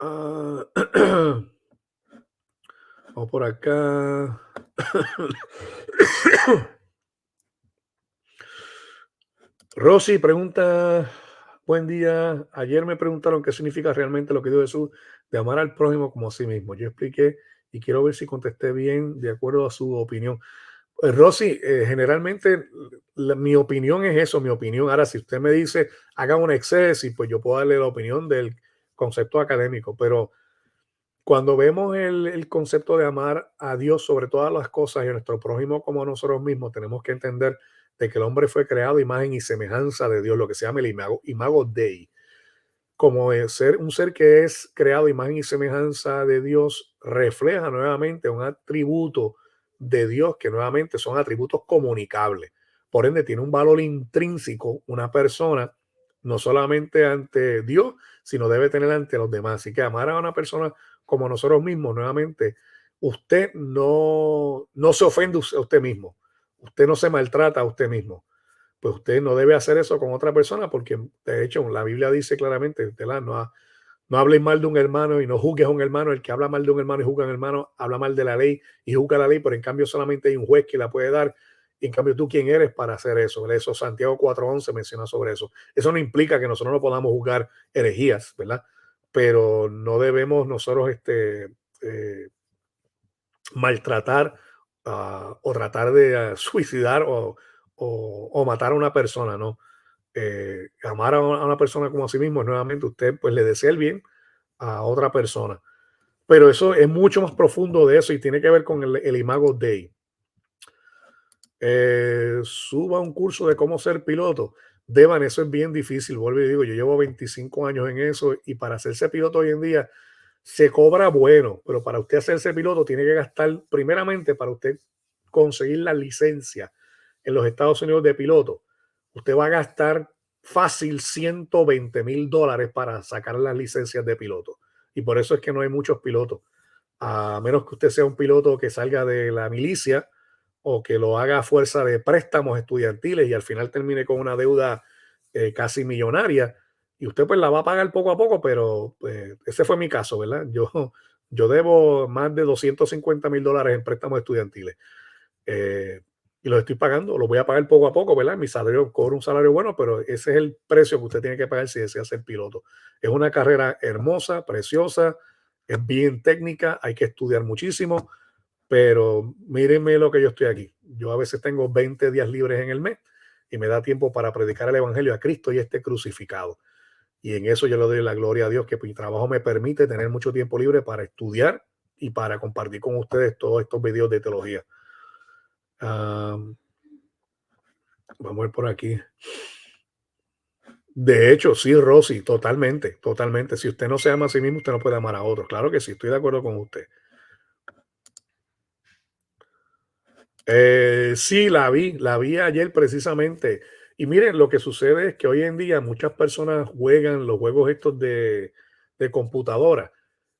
Ah, vamos por acá. Rosy pregunta, buen día. Ayer me preguntaron qué significa realmente lo que dijo Jesús de amar al prójimo como a sí mismo. Yo expliqué y quiero ver si contesté bien de acuerdo a su opinión. Pues, Rosy, generalmente mi opinión es eso, mi opinión. Ahora, si usted me dice, haga un exégesis, pues yo puedo darle la opinión del concepto académico, pero cuando vemos el concepto de amar a Dios sobre todas las cosas y a nuestro prójimo como a nosotros mismos, tenemos que entender de que el hombre fue creado a imagen y semejanza de Dios, lo que se llama el imago Dei, como un ser que es creado a imagen y semejanza de Dios, refleja nuevamente un atributo de Dios que nuevamente son atributos comunicables. Por ende, tiene un valor intrínseco una persona, no solamente ante Dios, sino debe tener ante los demás. Así que amar a una persona como nosotros mismos, nuevamente, usted no se ofende a usted mismo, usted no se maltrata a usted mismo, pues usted no debe hacer eso con otra persona porque de hecho la Biblia dice claramente, ¿verdad? No habléis mal de un hermano y no juzgues a un hermano. El que habla mal de un hermano y juzga a un hermano, habla mal de la ley y juzga la ley, pero en cambio solamente hay un juez que la puede dar. Y en cambio, ¿tú quién eres para hacer eso? Eso Santiago 4:11 menciona sobre eso. Eso no implica que nosotros no podamos juzgar herejías, ¿verdad? Pero no debemos nosotros eh, maltratar o tratar de suicidar o matar a una persona, ¿no? Amar a una persona como a sí mismo, nuevamente usted pues le desea el bien a otra persona. Pero eso es mucho más profundo de eso y tiene que ver con el Imago Dei. Suba un curso de cómo ser piloto. Deban, eso es bien difícil. Vuelvo y digo, yo llevo 25 años en eso y para hacerse piloto hoy en día se cobra bueno, pero para usted hacerse piloto tiene que gastar primeramente para usted conseguir la licencia en los Estados Unidos de piloto. Usted va a gastar fácil $120,000 para sacar las licencias de piloto. Y por eso es que no hay muchos pilotos. A menos que usted sea un piloto que salga de la milicia o que lo haga a fuerza de préstamos estudiantiles y al final termine con una deuda casi millonaria. Y usted pues la va a pagar poco a poco, pero pues, ese fue mi caso, ¿verdad? Yo debo más de $250,000 en préstamos estudiantiles. eh, y los estoy pagando, los voy a pagar poco a poco, ¿verdad? Mi salario, cobro un salario bueno, pero ese es el precio que usted tiene que pagar si desea ser piloto. Es una carrera hermosa, preciosa, es bien técnica, hay que estudiar muchísimo, pero mírenme lo que yo estoy aquí. Yo a veces tengo 20 días libres en el mes y me da tiempo para predicar el evangelio a Cristo y este crucificado. Y en eso yo le doy la gloria a Dios, que mi trabajo me permite tener mucho tiempo libre para estudiar y para compartir con ustedes todos estos videos de teología. Vamos a ver por aquí. De hecho, sí, Rosy, totalmente, totalmente. Si usted no se ama a sí mismo, usted no puede amar a otros. Claro que sí, estoy de acuerdo con usted. Sí, la vi ayer precisamente. Y miren, lo que sucede es que hoy en día muchas personas juegan los juegos estos de computadora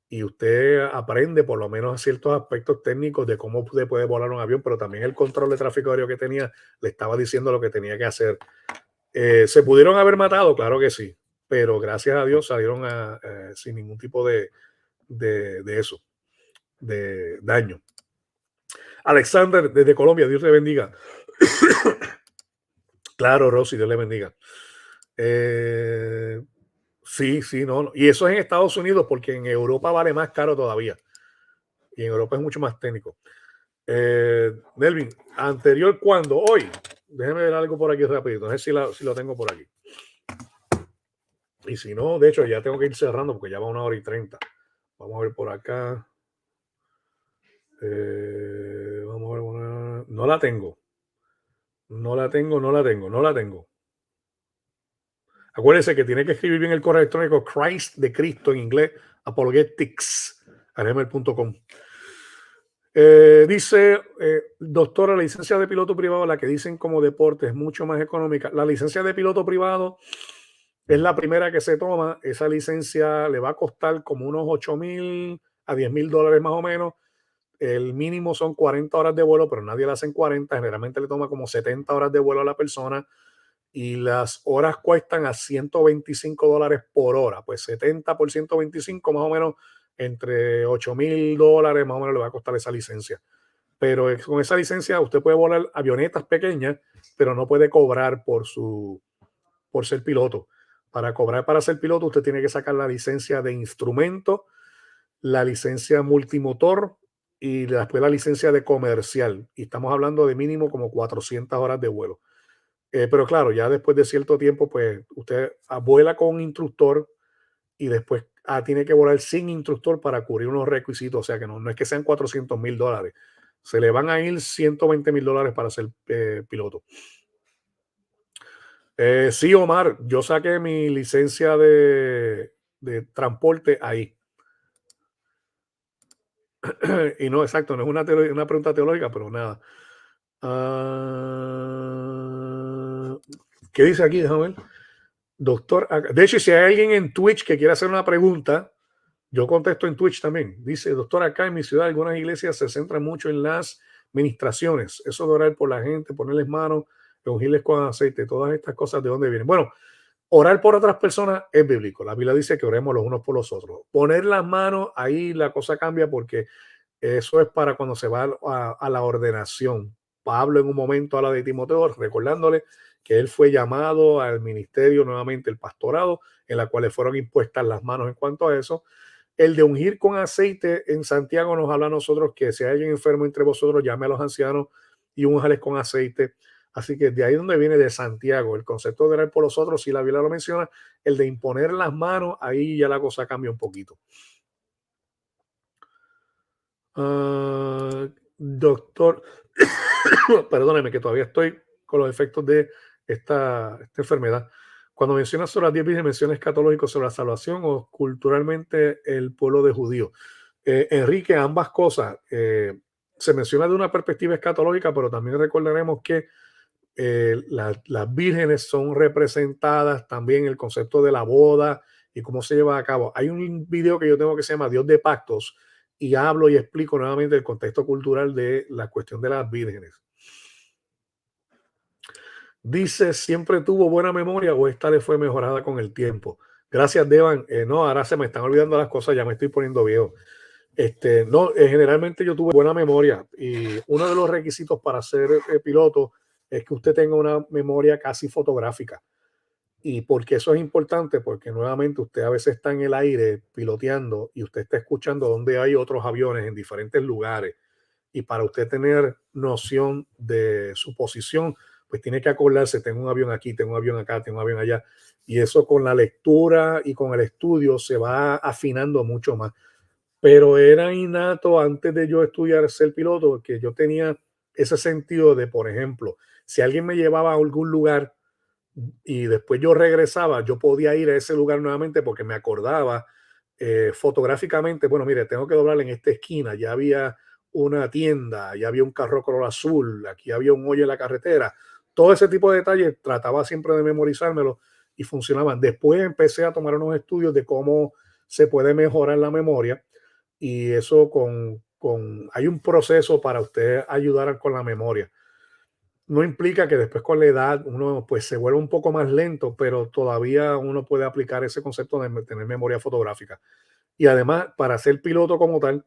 y usted aprende por lo menos ciertos aspectos técnicos de cómo usted puede volar un avión, pero también el control de tráfico aéreo que tenía le estaba diciendo lo que tenía que hacer. ¿Se pudieron haber matado? Claro que sí, pero gracias a Dios salieron sin ningún tipo de eso, de daño. Alexander, desde Colombia, Dios te bendiga. Claro, Rosy, Dios le bendiga. Eh, sí, sí, no, no. Y eso es en Estados Unidos, porque en Europa vale más caro todavía. Y en Europa es mucho más técnico. Melvin, anterior cuando, hoy, déjeme ver algo por aquí rapidito, no sé si lo tengo por aquí. Y si no, de hecho, ya tengo que ir cerrando porque ya va 1 hora y 30. Vamos a ver por acá. Vamos a ver. No la tengo. No la tengo, no la tengo, no la tengo. Acuérdese que tiene que escribir bien el correo electrónico Christ de Cristo en inglés, apologetics@gmail.com. Dice, doctora, la licencia de piloto privado, la que dicen como deporte, es mucho más económica. La licencia de piloto privado es la primera que se toma. Esa licencia le va a costar como unos 8,000 a 10,000 dólares más o menos. El mínimo son 40 horas de vuelo, pero nadie la hace en 40. Generalmente le toma como 70 horas de vuelo a la persona y las horas cuestan a $125 por hora. Pues 70 por 125, más o menos entre $8,000 más o menos le va a costar esa licencia. Pero con esa licencia usted puede volar avionetas pequeñas, pero no puede cobrar por ser piloto. Para cobrar para ser piloto usted tiene que sacar la licencia de instrumento, la licencia multimotor y después la licencia de comercial. Y estamos hablando de mínimo como 400 horas de vuelo. Pero claro, ya después de cierto tiempo, pues usted vuela con un instructor y después tiene que volar sin instructor para cubrir unos requisitos. O sea que no es que sean $400,000. Se le van a ir $120,000 para ser piloto. Sí, Omar, yo saqué mi licencia de transporte ahí. Y no, exacto, no es una pregunta teológica, pero nada. ¿Qué dice aquí? Déjame ver. Doctor, de hecho, si hay alguien en Twitch que quiere hacer una pregunta, yo contesto en Twitch también. Dice, doctor, acá en mi ciudad algunas iglesias se centran mucho en las ministraciones. Eso de orar por la gente, ponerles manos, ungirles con aceite, todas estas cosas, ¿de dónde vienen? Bueno, orar por otras personas es bíblico. La Biblia dice que oremos los unos por los otros. Poner las manos, ahí la cosa cambia porque eso es para cuando se va a la ordenación. Pablo en un momento habla de Timoteo, recordándole que él fue llamado al ministerio nuevamente, el pastorado, en la cual le fueron impuestas las manos en cuanto a eso. El de ungir con aceite en Santiago nos habla a nosotros que si hay alguien enfermo entre vosotros, llame a los ancianos y úngales con aceite. Así que de ahí donde viene de Santiago, el concepto de orar por los otros, si la Biblia lo menciona, el de imponer las manos, ahí ya la cosa cambia un poquito. Doctor, perdóneme que todavía estoy con los efectos de esta enfermedad. Cuando mencionas sobre las 10 vírgenes, mencionas escatológico sobre la salvación o culturalmente el pueblo de judíos. Enrique, ambas cosas. Se menciona de una perspectiva escatológica, pero también recordaremos que las vírgenes son representadas también el concepto de la boda y cómo se lleva a cabo. Hay un video que yo tengo que se llama Dios de Pactos y hablo y explico nuevamente el contexto cultural de la cuestión de las vírgenes. Dice, ¿siempre tuvo buena memoria o esta le fue mejorada con el tiempo? Gracias, Devan. No, ahora se me están olvidando las cosas, ya me estoy poniendo viejo. No, generalmente yo tuve buena memoria y uno de los requisitos para ser piloto es que usted tenga una memoria casi fotográfica. ¿Y porque eso es importante? Porque nuevamente usted a veces está en el aire piloteando y usted está escuchando dónde hay otros aviones en diferentes lugares. Y para usted tener noción de su posición, pues tiene que acordarse, tengo un avión aquí, tengo un avión acá, tengo un avión allá. Y eso con la lectura y con el estudio se va afinando mucho más. Pero era innato antes de yo estudiar ser piloto, que yo tenía ese sentido de, por ejemplo, si alguien me llevaba a algún lugar y después yo regresaba, yo podía ir a ese lugar nuevamente porque me acordaba fotográficamente, bueno, mire, tengo que doblar en esta esquina, ya había una tienda, ya había un carro color azul, aquí había un hoyo en la carretera. Todo ese tipo de detalles trataba siempre de memorizármelo y funcionaban. Después empecé a tomar unos estudios de cómo se puede mejorar la memoria y eso hay un proceso para usted ayudar con la memoria. No implica que después con la edad uno pues se vuelva un poco más lento, pero todavía uno puede aplicar ese concepto de tener memoria fotográfica. Y además, para ser piloto como tal,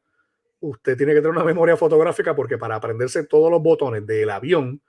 usted tiene que tener una memoria fotográfica porque para aprenderse todos los botones del avión,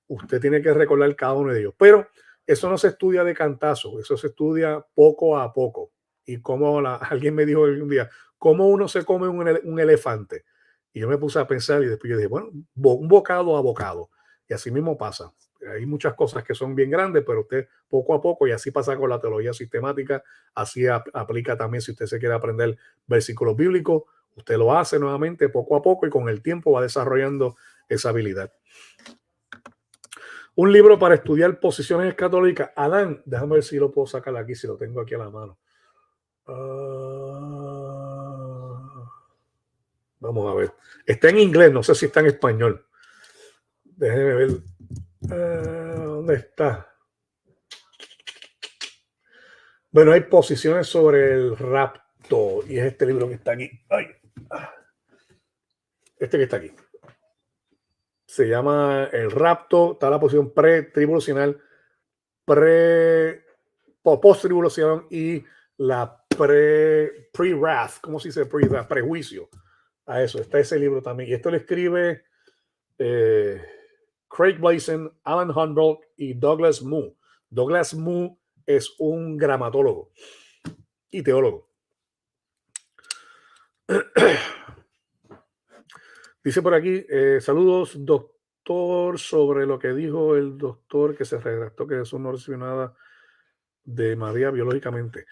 usted tiene que recordar cada uno de ellos. Pero eso no se estudia de cantazo, eso se estudia poco a poco. Y como alguien me dijo un día, ¿cómo uno se come un elefante? Y yo me puse a pensar y después yo dije, bueno, un bocado a bocado. Y así mismo pasa. Hay muchas cosas que son bien grandes, pero usted poco a poco, y así pasa con la teología sistemática, así aplica también si usted se quiere aprender versículos bíblicos, usted lo hace nuevamente poco a poco y con el tiempo va desarrollando esa habilidad. Un libro para estudiar posiciones escatológicas. Adán, déjame ver si lo puedo sacar aquí, si lo tengo aquí a la mano. Vamos a ver. Está en inglés, no sé si está en español. Déjeme ver. ¿Dónde está? Bueno, hay posiciones sobre el rapto y es este libro que está aquí. Ay. Este que está aquí. Se llama El rapto, está la posición pre-tribulacional, post-tribulación y la pre-wrath, ¿cómo se dice pre-wrath? Prejuicio. A eso, está ese libro también. Y esto lo escribe Craig Blason, Alan Humboldt y Douglas Moo. Douglas Moo es un gramatólogo y teólogo. Dice por aquí, saludos, doctor, sobre lo que dijo el doctor que se redactó que Jesús no recibió nada de María biológicamente.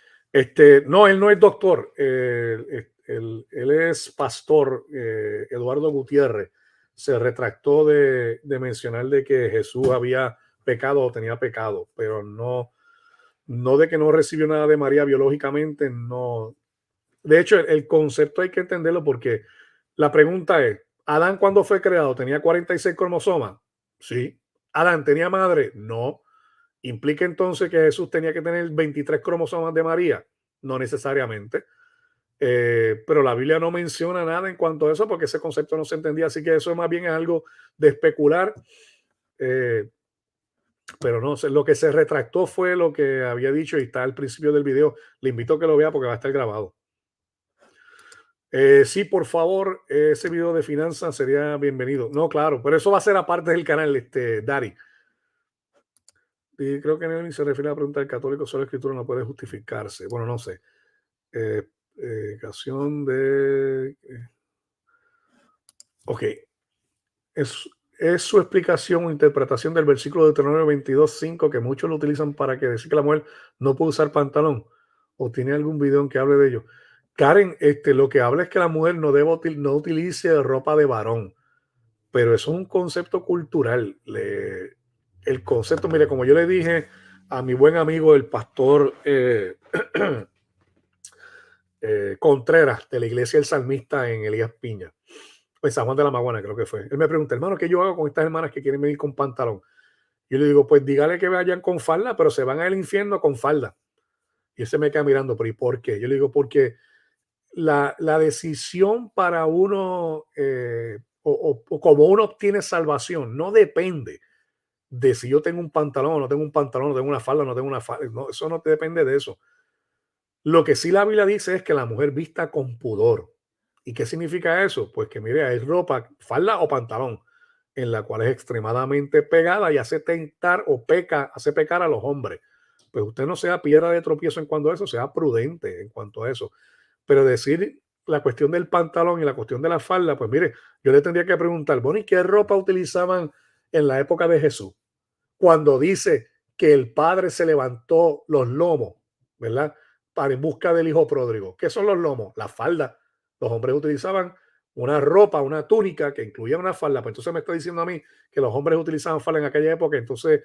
No, él no es doctor, él es pastor, Eduardo Gutiérrez. Se retractó de mencionar de que Jesús había pecado o tenía pecado, pero no de que no recibió nada de María biológicamente, no. De hecho, el concepto hay que entenderlo porque la pregunta es, ¿Adán cuando fue creado tenía 46 cromosomas? Sí. ¿Adán tenía madre? No. ¿Implica entonces que Jesús tenía que tener 23 cromosomas de María? No necesariamente. Pero la Biblia no menciona nada en cuanto a eso porque ese concepto no se entendía. Así que eso más bien es algo de especular. eh, pero no sé, lo que se retractó fue lo que había dicho y está al principio del video. Le invito a que lo vea porque va a estar grabado. Sí, por favor, ese video de finanzas sería bienvenido. No, claro, pero eso va a ser aparte del canal, Dari. Y creo que Nelly se refiere a la pregunta del católico sobre la escritura no puede justificarse. Bueno, no sé. Eh, Ocasión de... ok. Es, es su explicación o interpretación del versículo de Deuteronomio 22:5 que muchos lo utilizan para que decir que la mujer no puede usar pantalón. ¿O tiene algún video en que hable de ello? Karen, lo que habla es que la mujer no utilice ropa de varón, pero eso es un concepto cultural. El concepto, mire, como yo le dije a mi buen amigo, el pastor Contreras, de la iglesia El Salmista en Elías Piña, en San Juan de la Maguana, creo que fue. Él me pregunta, hermano, ¿qué yo hago con estas hermanas que quieren venir con pantalón? Yo le digo, pues dígale que vayan con falda, pero se van al infierno con falda. Y él se me queda mirando, pero ¿y por qué? Yo le digo, porque la decisión para uno, o como uno obtiene salvación, no depende de si yo tengo un pantalón o no tengo un pantalón, no tengo una falda o no tengo una falda. No, eso no te depende de eso. Lo que sí la Biblia dice es que la mujer vista con pudor. ¿Y qué significa eso? Pues que mire, hay ropa, falda o pantalón, en la cual es extremadamente pegada y hace tentar o hace pecar a los hombres. Pues usted no sea piedra de tropiezo en cuanto a eso, sea prudente en cuanto a eso. Pero decir la cuestión del pantalón y la cuestión de la falda, pues mire, yo le tendría que preguntar, bueno, ¿y qué ropa utilizaban en la época de Jesús? Cuando dice que el padre se levantó los lomos, ¿verdad? Para en busca del hijo pródigo. ¿Qué son los lomos? La falda. Los hombres utilizaban una ropa, una túnica que incluía una falda. Pues entonces me está diciendo a mí que los hombres utilizaban falda en aquella época, entonces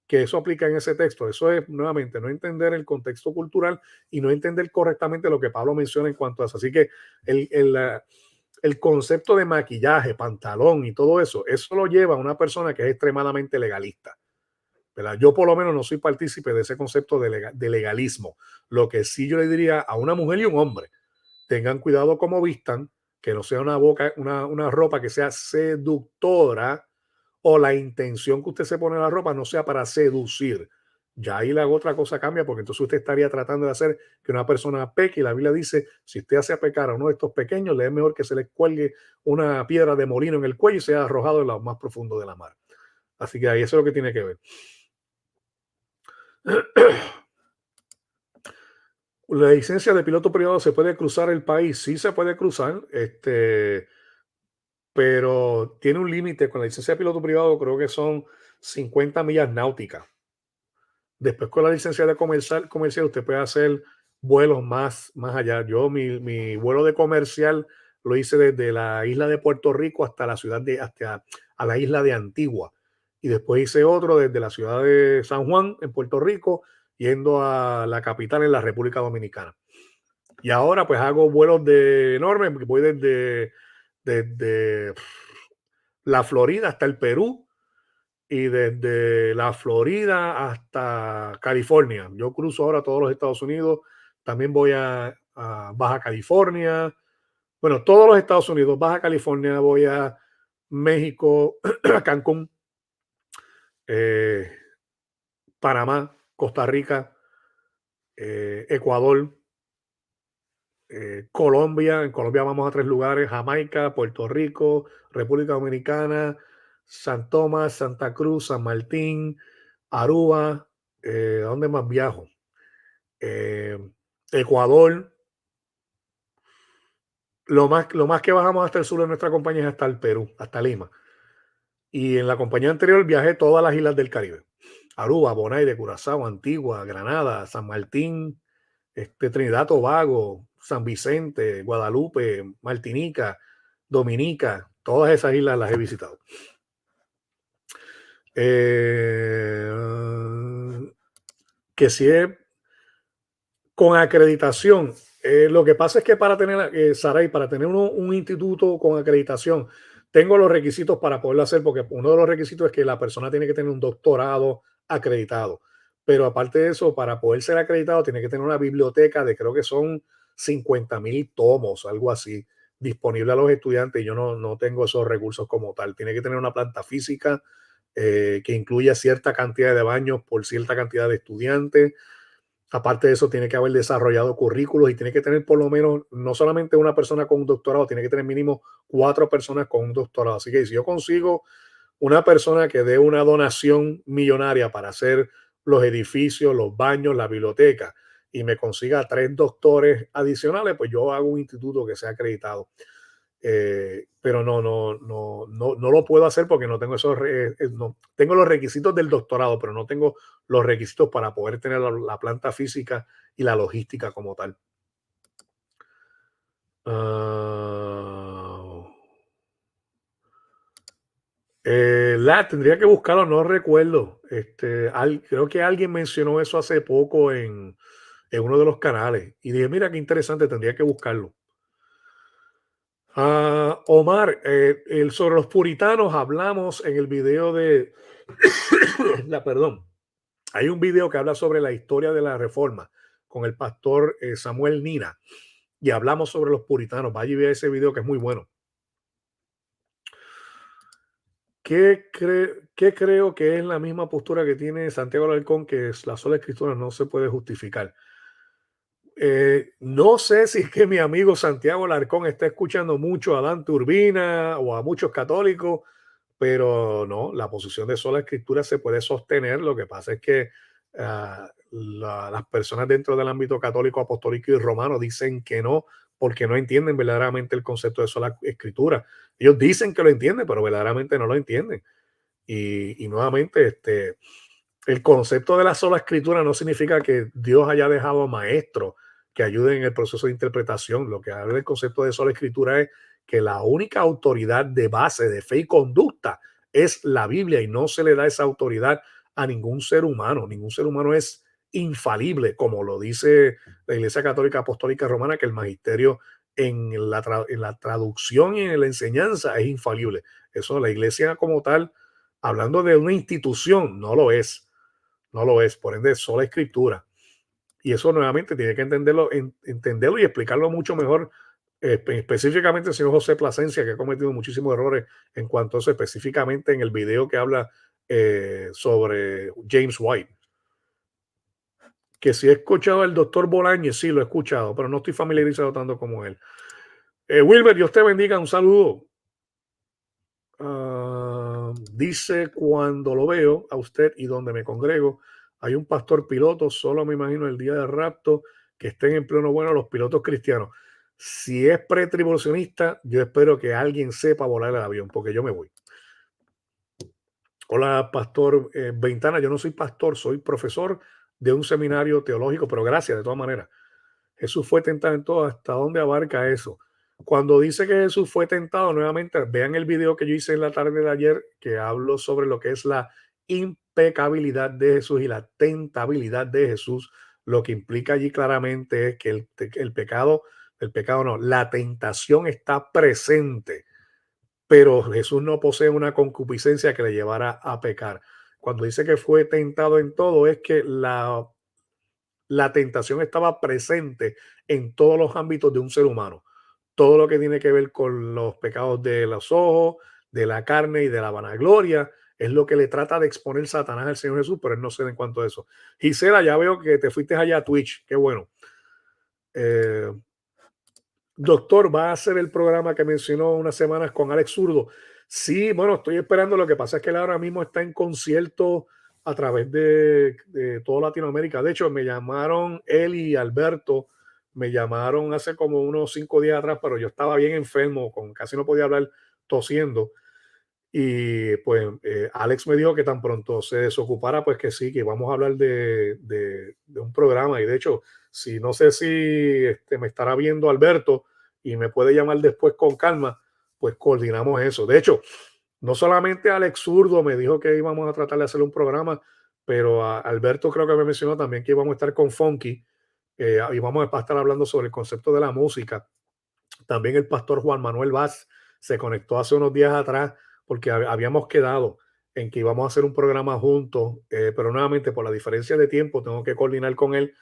que eso aplica en ese texto. Eso es, nuevamente, no entender el contexto cultural y no entender correctamente lo que Pablo menciona en cuanto a eso. Así que el concepto de maquillaje, pantalón y todo eso, eso lo lleva a una persona que es extremadamente legalista. ¿Verdad? Yo por lo menos no soy partícipe de ese concepto de legalismo. Lo que sí yo le diría a una mujer y un hombre, tengan cuidado como vistan, que no sea una ropa que sea seductora o la intención que usted se pone en la ropa no sea para seducir. Ya ahí la otra cosa cambia porque entonces usted estaría tratando de hacer que una persona peque y la Biblia dice, si usted hace pecar a uno de estos pequeños, le es mejor que se le cuelgue una piedra de molino en el cuello y sea arrojado en lo más profundo de la mar. Así que ahí eso es lo que tiene que ver. La licencia de piloto privado se puede cruzar el país, sí se puede cruzar, pero tiene un límite con la licencia de piloto privado, creo que son 50 millas náuticas. Después con la licencia de comercial usted puede hacer vuelos más allá. Yo mi vuelo de comercial lo hice desde la isla de Puerto Rico hasta la ciudad hasta a la isla de Antigua. Y después hice otro desde la ciudad de San Juan, en Puerto Rico, yendo a la capital en la República Dominicana. Y ahora pues hago vuelos de enormes, voy desde la Florida hasta el Perú y desde la Florida hasta California. Yo cruzo ahora todos los Estados Unidos, también voy a Baja California, bueno, todos los Estados Unidos, Baja California, voy a México, a Cancún, eh, Panamá, Costa Rica, Ecuador, Colombia. En Colombia vamos a 3 lugares: Jamaica, Puerto Rico, República Dominicana, San Tomás, Santa Cruz, San Martín, Aruba. ¿A dónde más viajo? Eh, Ecuador, lo más que bajamos hasta el sur de nuestra compañía es hasta el Perú, hasta Lima. Y en la compañía anterior viajé todas las islas del Caribe. Aruba, Bonaire, Curazao, Antigua, Granada, San Martín, Trinidad, Tobago, San Vicente, Guadalupe, Martinica, Dominica, todas esas islas las he visitado. Que si es con acreditación, lo que pasa es que para tener, Saray, para tener un instituto con acreditación, tengo los requisitos para poderlo hacer, porque uno de los requisitos es que la persona tiene que tener un doctorado acreditado. Pero aparte de eso, para poder ser acreditado, tiene que tener una biblioteca de creo que son 50,000 tomos, algo así, disponible a los estudiantes. Y yo no tengo esos recursos como tal. Tiene que tener una planta física que incluya cierta cantidad de baños por cierta cantidad de estudiantes. Aparte de eso, tiene que haber desarrollado currículos y tiene que tener por lo menos, no solamente una persona con un doctorado, tiene que tener mínimo 4 personas con un doctorado. Así que si yo consigo una persona que dé una donación millonaria para hacer los edificios, los baños, la biblioteca, y me consiga 3 doctores adicionales, pues yo hago un instituto que sea acreditado. Pero no lo puedo hacer porque no tengo no, tengo los requisitos del doctorado, pero no tengo los requisitos para poder tener la planta física y la logística como tal. Ah, tendría que buscarlo, no recuerdo. Creo que alguien mencionó eso hace poco en uno de los canales y dije, mira qué interesante, tendría que buscarlo. Omar, sobre los puritanos hablamos en el video de perdón, hay un video que habla sobre la historia de la reforma con el pastor Samuel Nina y hablamos sobre los puritanos. Vaya y vea ese video que es muy bueno. ¿Qué creo que es la misma postura que tiene Santiago Alarcón, que es la sola escritura no se puede justificar? No sé si es que mi amigo Santiago Alarcón está escuchando mucho a Dante Urbina o a muchos católicos, pero no, la posición de sola escritura se puede sostener. Lo que pasa es que las personas dentro del ámbito católico, apostólico y romano dicen que no, porque no entienden verdaderamente el concepto de sola escritura. Ellos dicen que lo entienden, pero verdaderamente no lo entienden. Y nuevamente, el concepto de la sola escritura no significa que Dios haya dejado maestros que ayuden en el proceso de interpretación. Lo que habla el concepto de sola escritura es que la única autoridad de base de fe y conducta es la Biblia y no se le da esa autoridad a ningún ser humano. Ningún ser humano es infalible, como lo dice la Iglesia Católica Apostólica Romana, que el magisterio en la traducción y en la enseñanza es infalible. Eso la Iglesia como tal, hablando de una institución, no lo es. No lo es, por ende, es sola escritura. Y eso nuevamente tiene que entenderlo y explicarlo mucho mejor, específicamente el señor José Plasencia, que ha cometido muchísimos errores en cuanto a eso, específicamente en el video que habla sobre James White. Que si he escuchado al doctor Bolañez, sí lo he escuchado, pero no estoy familiarizado tanto como él. Wilber, Dios te bendiga, un saludo. Dice, cuando lo veo a usted y donde me congrego, hay un pastor piloto, solo me imagino el día del rapto, que estén en pleno bueno los pilotos cristianos. Si es pretribulacionista, yo espero que alguien sepa volar el avión, porque yo me voy. Hola, pastor Ventana, yo no soy pastor, soy profesor de un seminario teológico, pero gracias de todas maneras. Jesús fue tentado en todo. ¿Hasta dónde abarca eso? Cuando dice que Jesús fue tentado, nuevamente vean el video que yo hice en la tarde de ayer, que hablo sobre lo que es la impecabilidad de Jesús y la tentabilidad de Jesús. Lo que implica allí claramente es que el pecado no, la tentación está presente, pero Jesús no posee una concupiscencia que le llevara a pecar. Cuando dice que fue tentado en todo, es que la tentación estaba presente en todos los ámbitos de un ser humano. Todo lo que tiene que ver con los pecados de los ojos, de la carne y de la vanagloria, es lo que le trata de exponer Satanás al Señor Jesús, pero él no cede en cuanto a eso. Gisela, ya veo que te fuiste allá a Twitch, qué bueno. Doctor, va a hacer el programa que mencionó unas semanas con Alex Zurdo. Sí, bueno, estoy esperando. Lo que pasa es que él ahora mismo está en concierto a través de toda Latinoamérica. De hecho, me llamaron él y Alberto, me llamaron hace como unos 5 días atrás, pero yo estaba bien enfermo, casi no podía hablar, tosiendo. Y pues Alex me dijo que tan pronto se desocupara, pues que sí, que vamos a hablar de un programa. Y de hecho, si no sé si me estará viendo Alberto y me puede llamar después con calma, pues coordinamos eso. De hecho, no solamente Alex Zurdo me dijo que íbamos a tratar de hacer un programa, pero Alberto creo que me mencionó también que íbamos a estar con Funky y vamos a estar hablando sobre el concepto de la música. También el pastor Juan Manuel Vaz se conectó hace unos días atrás porque habíamos quedado en que íbamos a hacer un programa juntos, pero nuevamente por la diferencia de tiempo tengo que coordinar con él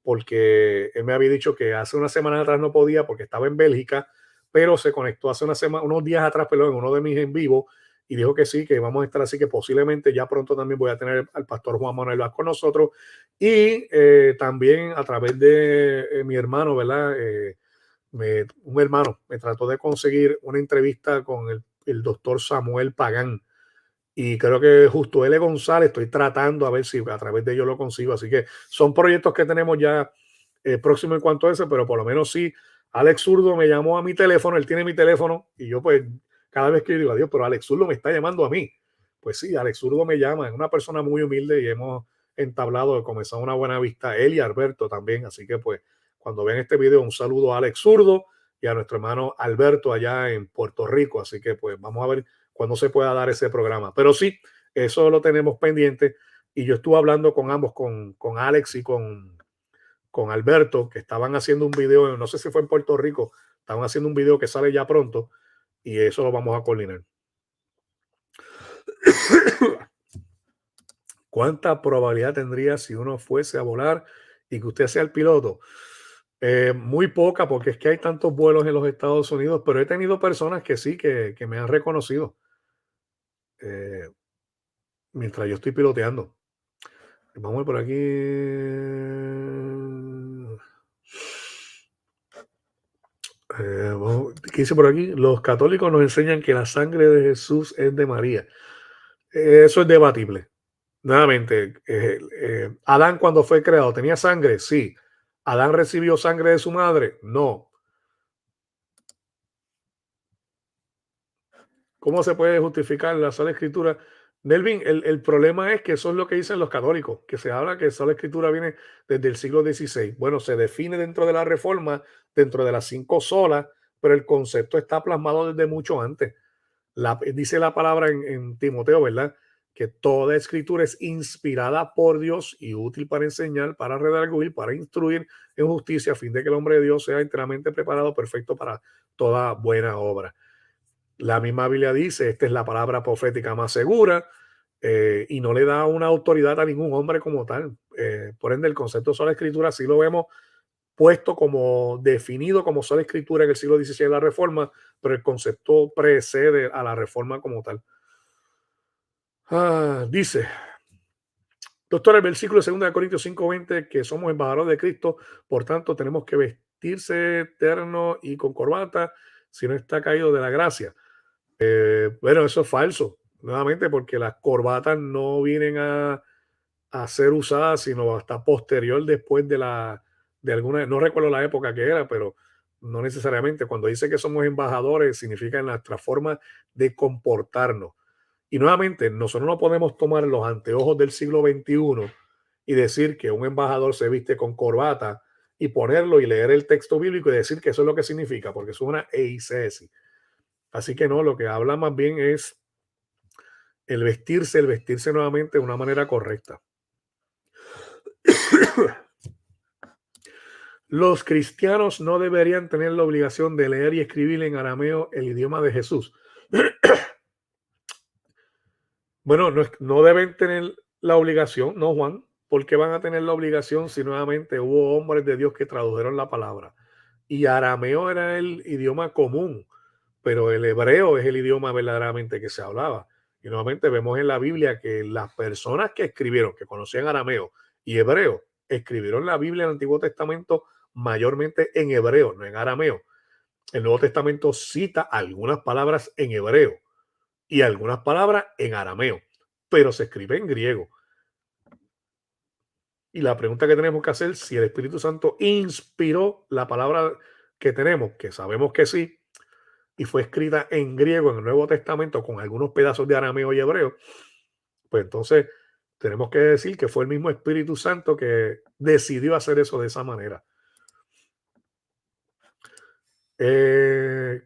porque él me había dicho que hace una semana atrás no podía porque estaba en Bélgica, pero se conectó hace unos días atrás, perdón, en uno de mis en vivo y dijo que sí, que vamos a estar así, que posiblemente ya pronto también voy a tener al pastor Juan Manuel Vaz con nosotros y también a través de mi hermano, ¿verdad? Un hermano me trató de conseguir una entrevista con el doctor Samuel Pagán y creo que justo L. González estoy tratando a ver si a través de ellos lo consigo. Así que son proyectos que tenemos ya próximo en cuanto a eso, pero por lo menos sí, Alex Zurdo me llamó a mi teléfono, él tiene mi teléfono y yo pues cada vez que yo digo adiós, pero Alex Zurdo me está llamando a mí. Pues sí, Alex Zurdo me llama, es una persona muy humilde y hemos entablado, comenzado una buena vista, él y Alberto también, así que pues cuando vean este video un saludo a Alex Zurdo y a nuestro hermano Alberto allá en Puerto Rico, así que pues vamos a ver cuándo se pueda dar ese programa, pero sí, eso lo tenemos pendiente y yo estuve hablando con ambos, con Alex y con Alberto, que estaban haciendo un video, no sé si fue en Puerto Rico, estaban haciendo un video que sale ya pronto y eso lo vamos a coordinar. ¿Cuánta probabilidad tendría si uno fuese a volar y que usted sea el piloto? Muy poca, porque es que hay tantos vuelos en los Estados Unidos, pero he tenido personas que sí, que me han reconocido eh, mientras yo estoy piloteando. Vamos a ver por aquí. ¿Qué dice por aquí? Los católicos nos enseñan que la sangre de Jesús es de María. Eso es debatible. Nuevamente, Adán cuando fue creado, ¿tenía sangre? Sí. ¿Adán recibió sangre de su madre? No. ¿Cómo se puede justificar la sola escritura? Melvin, el problema es que eso es lo que dicen los católicos, que se habla que sola escritura viene desde el siglo XVI. Bueno, se define dentro de la Reforma, dentro de las 5 solas, pero el concepto está plasmado desde mucho antes. Dice la palabra en Timoteo, ¿verdad? Que toda escritura es inspirada por Dios y útil para enseñar, para redarguir, para instruir en justicia, a fin de que el hombre de Dios sea enteramente preparado, perfecto para toda buena obra. La misma Biblia dice, esta es la palabra profética más segura, y no le da una autoridad a ningún hombre como tal. Por ende, el concepto de sola escritura sí lo vemos puesto como definido como sola escritura en el siglo XVI de la Reforma, pero el concepto precede a la Reforma como tal. Dice, doctor, el versículo de 2 Corintios 5:20, que somos embajadores de Cristo, por tanto tenemos que vestirse eterno y con corbata, si no está caído de la gracia. Bueno, eso es falso, nuevamente, porque las corbatas no vienen a ser usadas, sino hasta posterior después de alguna, no recuerdo la época que era, pero no necesariamente. Cuando dice que somos embajadores, significa en nuestra forma de comportarnos. Y nuevamente, nosotros no podemos tomar los anteojos del siglo XXI y decir que un embajador se viste con corbata y ponerlo y leer el texto bíblico y decir que eso es lo que significa, porque eso es una eisesis. Así que no, lo que habla más bien es el vestirse nuevamente de una manera correcta. Los cristianos no deberían tener la obligación de leer y escribir en arameo el idioma de Jesús. Bueno, no deben tener la obligación, ¿no, Juan? ¿Por qué van a tener la obligación si nuevamente hubo hombres de Dios que tradujeron la palabra? Y arameo era el idioma común, pero el hebreo es el idioma verdaderamente que se hablaba. Y nuevamente vemos en la Biblia que las personas que escribieron, que conocían arameo y hebreo, escribieron la Biblia en el Antiguo Testamento mayormente en hebreo, no en arameo. El Nuevo Testamento cita algunas palabras en hebreo y algunas palabras en arameo, pero se escribe en griego. Y la pregunta que tenemos que hacer, si el Espíritu Santo inspiró la palabra que tenemos, que sabemos que sí, y fue escrita en griego en el Nuevo Testamento con algunos pedazos de arameo y hebreo, pues entonces tenemos que decir que fue el mismo Espíritu Santo que decidió hacer eso de esa manera.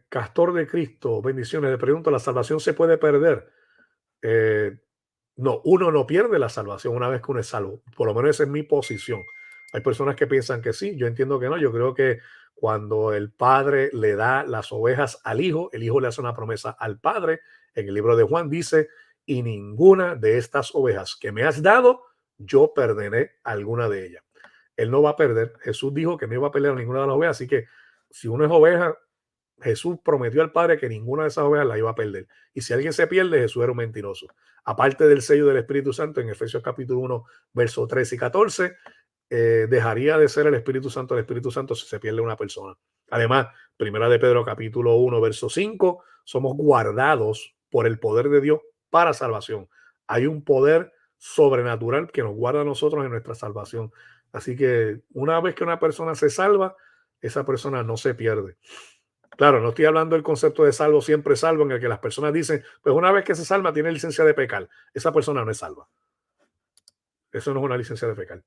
Castor de Cristo, bendiciones. Le pregunto, ¿la salvación se puede perder? Eh, no, uno no pierde la salvación una vez que uno es salvo. Por lo menos esa es mi posición. Hay personas que piensan que sí, yo entiendo que no. Yo creo que cuando el padre le da las ovejas al hijo, el hijo le hace una promesa al padre. En el libro de Juan dice, y ninguna de estas ovejas que me has dado, yo perderé alguna de ellas. Él no va a perder. Jesús dijo que no iba a perder a ninguna de las ovejas. Así que si uno es oveja, Jesús prometió al Padre que ninguna de esas ovejas la iba a perder. Y si alguien se pierde, Jesús era un mentiroso. Aparte del sello del Espíritu Santo, en Efesios capítulo 1, versos 13 y 14, dejaría de ser el Espíritu Santo si se pierde una persona. Además, primera de Pedro capítulo 1, verso 5, somos guardados por el poder de Dios para salvación. Hay un poder sobrenatural que nos guarda a nosotros en nuestra salvación. Así que una vez que una persona se salva, esa persona no se pierde. Claro, no estoy hablando del concepto de salvo, siempre salvo, en el que las personas dicen, pues una vez que se salva tiene licencia de pecar. Esa persona no es salva. Eso no es una licencia de pecar.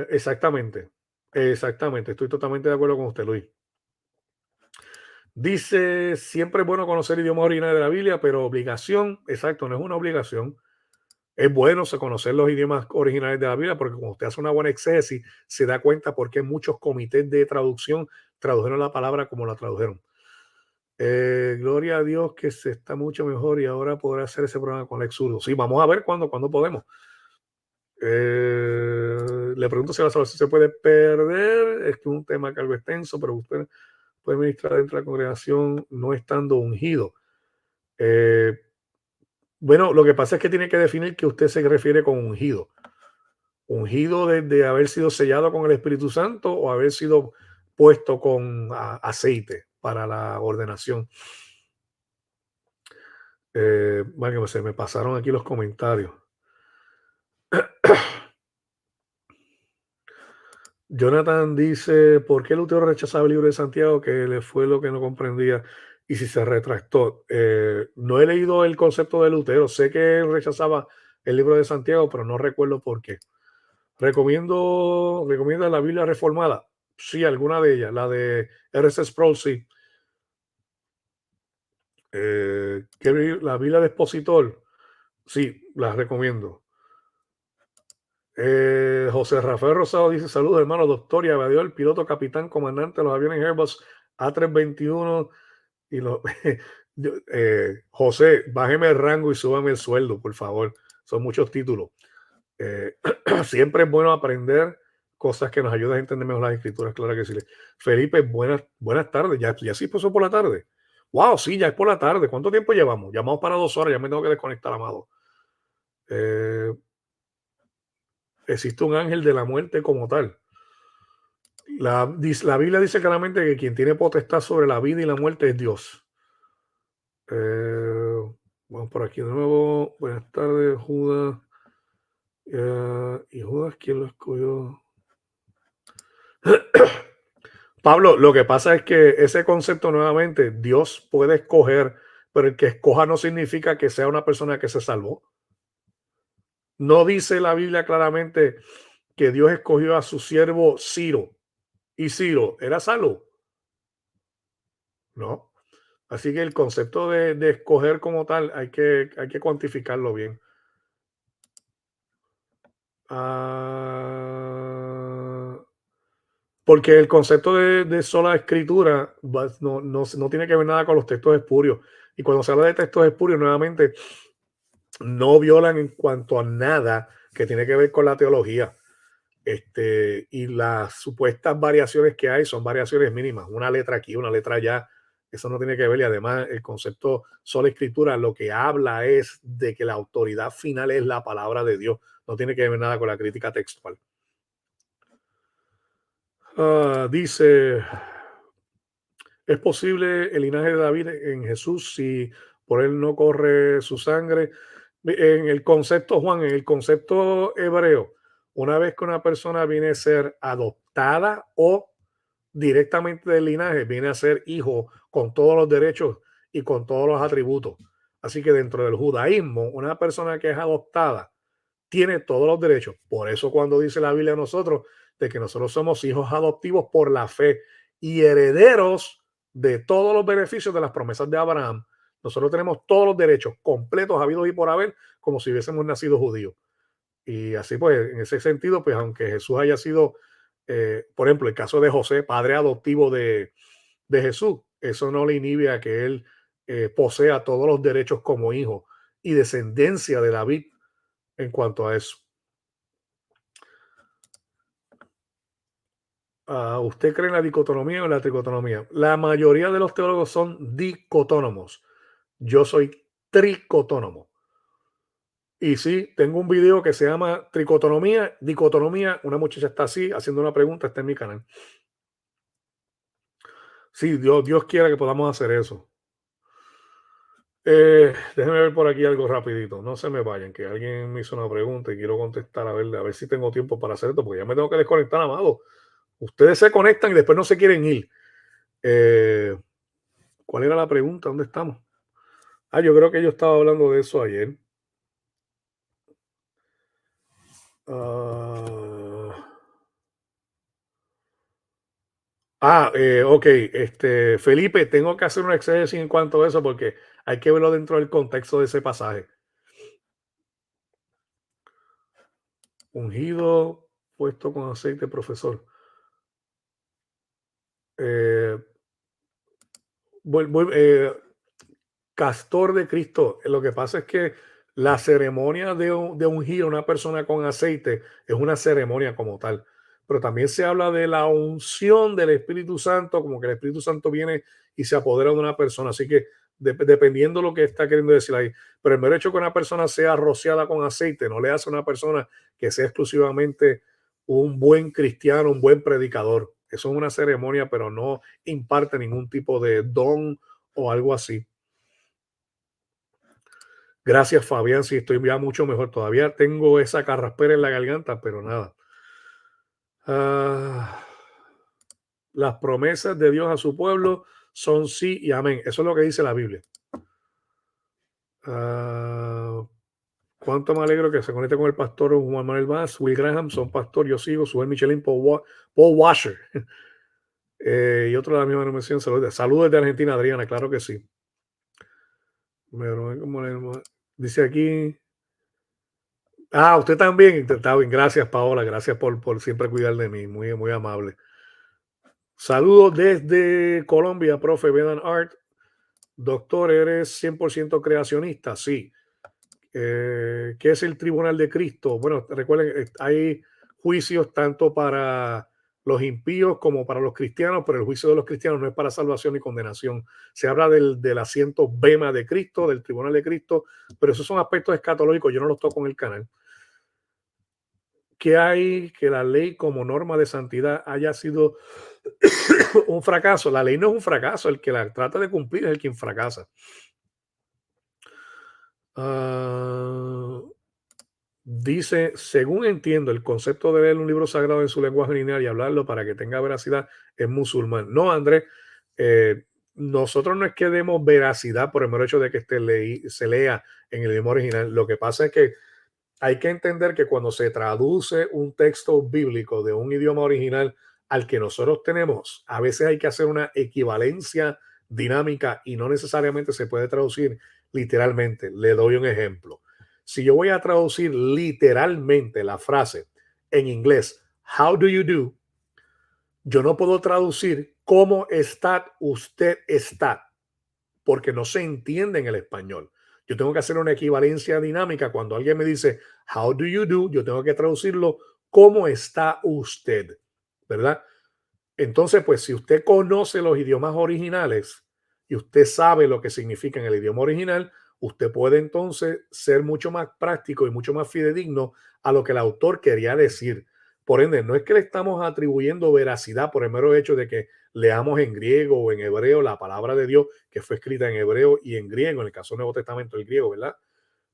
Exactamente. Exactamente. Estoy totalmente de acuerdo con usted, Luis. Dice, siempre es bueno conocer idiomas originales de la Biblia, pero obligación, exacto, no es una obligación. Es bueno conocer los idiomas originales de la Biblia porque cuando usted hace una buena exégesis, se da cuenta por qué muchos comités de traducción tradujeron la palabra como la tradujeron. Gloria a Dios que se está mucho mejor y ahora podrá hacer ese programa con Lex Zurdo. Sí, vamos a ver cuándo podemos. Le pregunto si la salvación se puede perder. Es un tema que algo extenso, pero usted puede ministrar dentro de la congregación no estando ungido. Bueno, lo que pasa es que tiene que definir que usted se refiere con ungido. Ungido de haber sido sellado con el Espíritu Santo o haber sido puesto con aceite para la ordenación. Bueno, se me pasaron aquí los comentarios. Jonathan dice, ¿por qué Lutero rechazaba el libro de Santiago? Que le fue lo que no comprendía y si se retractó. No he leído el concepto de Lutero. Sé que él rechazaba el libro de Santiago, pero no recuerdo por qué. ¿Recomienda la Biblia reformada? Sí, alguna de ellas. La de R.C. Sproul, sí. La Biblia de Expositor, sí, la recomiendo. José Rafael Rosado dice, saludos hermano, doctor y aviador, piloto, capitán, comandante de los aviones Airbus A321 y los... José, bájeme el rango y súbame el sueldo, por favor. Son muchos títulos. Siempre es bueno aprender cosas que nos ayudan a entender mejor las escrituras, claro que sí. Felipe, buenas tardes. Ya sí pasó por la tarde. Wow, sí, ya es por la tarde. ¿Cuánto tiempo llevamos? Llamamos para 2 horas, ya me tengo que desconectar, amado. Existe un ángel de la muerte como tal. La Biblia dice claramente que quien tiene potestad sobre la vida y la muerte es Dios. Vamos por aquí de nuevo. Buenas tardes, Judas. ¿Y Judas quién lo escogió? Pablo, lo que pasa es que ese concepto nuevamente, Dios puede escoger, pero el que escoja no significa que sea una persona que se salvó. No dice la Biblia claramente que Dios escogió a su siervo Ciro y Ciro era salvo. No. Así que el concepto de escoger como tal hay que cuantificarlo bien. Porque el concepto de sola escritura no tiene que ver nada con los textos espurios. Y cuando se habla de textos espurios, nuevamente, no violan en cuanto a nada que tiene que ver con la teología. Y las supuestas variaciones que hay son variaciones mínimas. Una letra aquí, una letra allá. Eso no tiene que ver. Y además, el concepto sola escritura lo que habla es de que la autoridad final es la palabra de Dios. No tiene que ver nada con la crítica textual. Dice, ¿es posible el linaje de David en Jesús si por él no corre su sangre? En el concepto, Juan, en el concepto hebreo, una vez que una persona viene a ser adoptada o directamente del linaje, viene a ser hijo con todos los derechos y con todos los atributos. Así que dentro del judaísmo, una persona que es adoptada tiene todos los derechos. Por eso cuando dice la Biblia a nosotros de que nosotros somos hijos adoptivos por la fe y herederos de todos los beneficios de las promesas de Abraham, nosotros tenemos todos los derechos completos, habidos y por haber, como si hubiésemos nacido judíos. Y así pues, en ese sentido, pues aunque Jesús haya sido, por ejemplo, el caso de José, padre adoptivo de Jesús, eso no le inhibe a que él posea todos los derechos como hijo y descendencia de David en cuanto a eso. ¿Usted cree en la dicotomía o en la tricotomía? La mayoría de los teólogos son dicotónomos. Yo soy tricotónomo. Y sí, tengo un video que se llama Tricotonomía, Dicotomía. Una muchacha está así haciendo una pregunta, está en mi canal. Sí, Dios quiera que podamos hacer eso. Déjenme ver por aquí algo rapidito. No se me vayan, que alguien me hizo una pregunta y quiero contestar a ver si tengo tiempo para hacer esto, porque ya me tengo que desconectar, amado. Ustedes se conectan y después no se quieren ir. Eh, ¿Cuál era la pregunta? ¿Dónde estamos? Yo creo que yo estaba hablando de eso ayer. Ah, ok. Felipe, tengo que hacer un exégesis en cuanto a eso porque hay que verlo dentro del contexto de ese pasaje. Ungido, puesto con aceite, profesor. Eh, Castor de Cristo. Lo que pasa es que la ceremonia de ungir a una persona con aceite es una ceremonia como tal. Pero también se habla de la unción del Espíritu Santo, como que el Espíritu Santo viene y se apodera de una persona. Así que dependiendo lo que está queriendo decir ahí. Pero el mero hecho que una persona sea rociada con aceite no le hace a una persona que sea exclusivamente un buen cristiano, un buen predicador. Eso es una ceremonia, pero no imparte ningún tipo de don o algo así. Gracias, Fabián. Sí, estoy ya mucho mejor. Todavía tengo esa carraspera en la garganta, pero nada. Ah, las promesas de Dios a su pueblo son sí y amén. Eso es lo que dice la Biblia. Ah, cuánto me alegro que se conecte con el pastor Juan Manuel Vaz, Will Graham, son pastor, yo sigo, Suel Michelin, Paul Washer. Y otro de la misma denominación, saludos de Argentina, Adriana, claro que sí. Dice aquí, usted también. Está bien. Gracias, Paola. Gracias por siempre cuidar de mí. Muy, muy amable. Saludos desde Colombia, profe Vedan Art. Doctor, ¿eres 100% creacionista? Sí. ¿Qué es el Tribunal de Cristo? Bueno, recuerden, hay juicios tanto para los impíos como para los cristianos, pero el juicio de los cristianos no es para salvación ni condenación. Se habla del asiento bema de Cristo, del Tribunal de Cristo, pero esos son aspectos escatológicos, yo no los toco en el canal. Que hay que la ley como norma de santidad haya sido un fracaso. La ley no es un fracaso, el que la trata de cumplir es el quien fracasa. Dice, según entiendo, el concepto de leer un libro sagrado en su lenguaje original y hablarlo para que tenga veracidad es musulmán. No, Andrés, nosotros no es que demos veracidad por el mero hecho de que se lea en el idioma original. Lo que pasa es que hay que entender que cuando se traduce un texto bíblico de un idioma original al que nosotros tenemos, a veces hay que hacer una equivalencia dinámica y no necesariamente se puede traducir literalmente. Le doy un ejemplo. Si yo voy a traducir literalmente la frase en inglés, how do you do? Yo no puedo traducir cómo está usted está, porque no se entiende en el español. Yo tengo que hacer una equivalencia dinámica. Cuando alguien me dice, how do you do? Yo tengo que traducirlo, ¿cómo está usted? ¿Verdad? Entonces, pues si usted conoce los idiomas originales y usted sabe lo que significa en el idioma original, usted puede entonces ser mucho más práctico y mucho más fidedigno a lo que el autor quería decir. Por ende, no es que le estamos atribuyendo veracidad por el mero hecho de que leamos en griego o en hebreo la palabra de Dios que fue escrita en hebreo y en griego, en el caso del Nuevo Testamento, el griego, ¿verdad?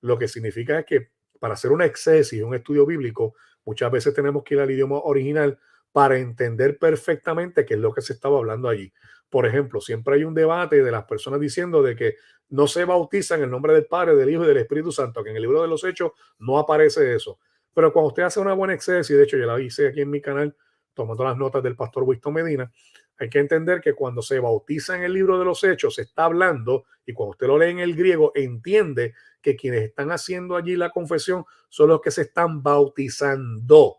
Lo que significa es que para hacer una exégesis, un estudio bíblico, Muchas veces tenemos que ir al idioma original para entender perfectamente qué es lo que se estaba hablando allí. Por ejemplo, siempre hay un debate de las personas diciendo de que no se bautiza en el nombre del Padre, del Hijo y del Espíritu Santo, que en el libro de los Hechos no aparece eso. Pero cuando usted hace una buena exégesis, de hecho yo la hice aquí en mi canal, tomando las notas del pastor Winston Medina, hay que entender que cuando se bautiza en el libro de los Hechos, se está hablando, y cuando usted lo lee en el griego, entiende que quienes están haciendo allí la confesión son los que se están bautizando.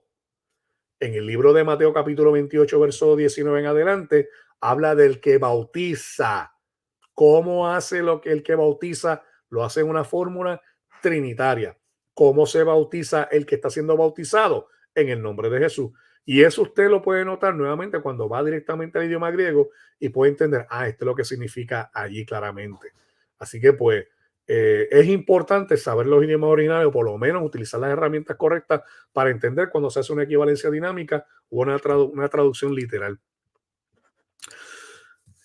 En el libro de Mateo capítulo 28, verso 19 en adelante, habla del que bautiza. ¿Cómo hace lo que el que bautiza? Lo hace en una fórmula trinitaria. ¿Cómo se bautiza el que está siendo bautizado? En el nombre de Jesús. Y eso usted lo puede notar nuevamente cuando va directamente al idioma griego y puede entender, esto es lo que significa allí claramente. Así que pues es importante saber los idiomas originales o por lo menos utilizar las herramientas correctas para entender cuando se hace una equivalencia dinámica o una traducción literal.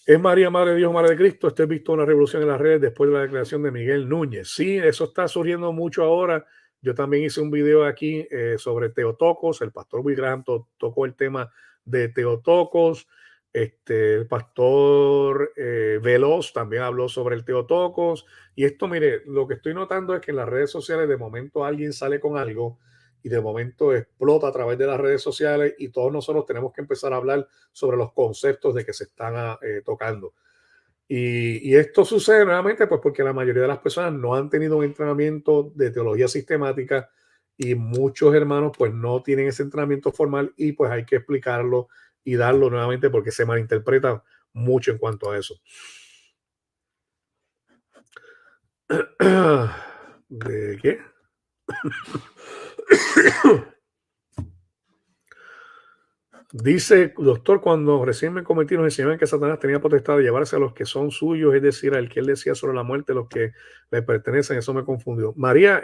¿Es María, Madre de Dios, Madre de Cristo? Esto he visto una revolución en las redes después de la declaración de Miguel Núñez. Sí, eso está surgiendo mucho ahora. Yo también hice un video aquí sobre Teotocos. El pastor Will Graham tocó el tema de Teotocos. El pastor Veloz también habló sobre el Teotocos. Y esto, mire, lo que estoy notando es que en las redes sociales de momento alguien sale con algo y de momento explota a través de las redes sociales y todos nosotros tenemos que empezar a hablar sobre los conceptos de que se están tocando. Y esto sucede nuevamente pues porque la mayoría de las personas no han tenido un entrenamiento de teología sistemática y muchos hermanos pues no tienen ese entrenamiento formal y pues hay que explicarlo y darlo nuevamente porque se malinterpreta mucho en cuanto a eso. ¿De qué? Dice, doctor, cuando recién me cometí, nos enseñaban que Satanás tenía potestad de llevarse a los que son suyos, es decir, al que él decía sobre la muerte, los que le pertenecen, eso me confundió. María,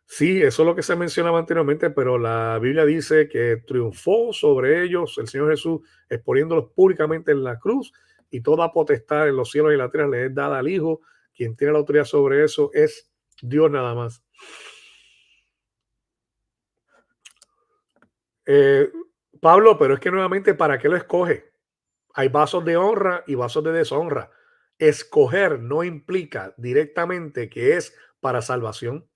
sí, eso es lo que se mencionaba anteriormente, pero la Biblia dice que triunfó sobre ellos el Señor Jesús, exponiéndolos públicamente en la cruz, y toda potestad en los cielos y la tierra le es dada al Hijo. Quien tiene la autoridad sobre eso es Dios nada más. Pablo, pero es que nuevamente, ¿para qué lo escoge? Hay vasos de honra y vasos de deshonra. Escoger no implica directamente que es para salvación.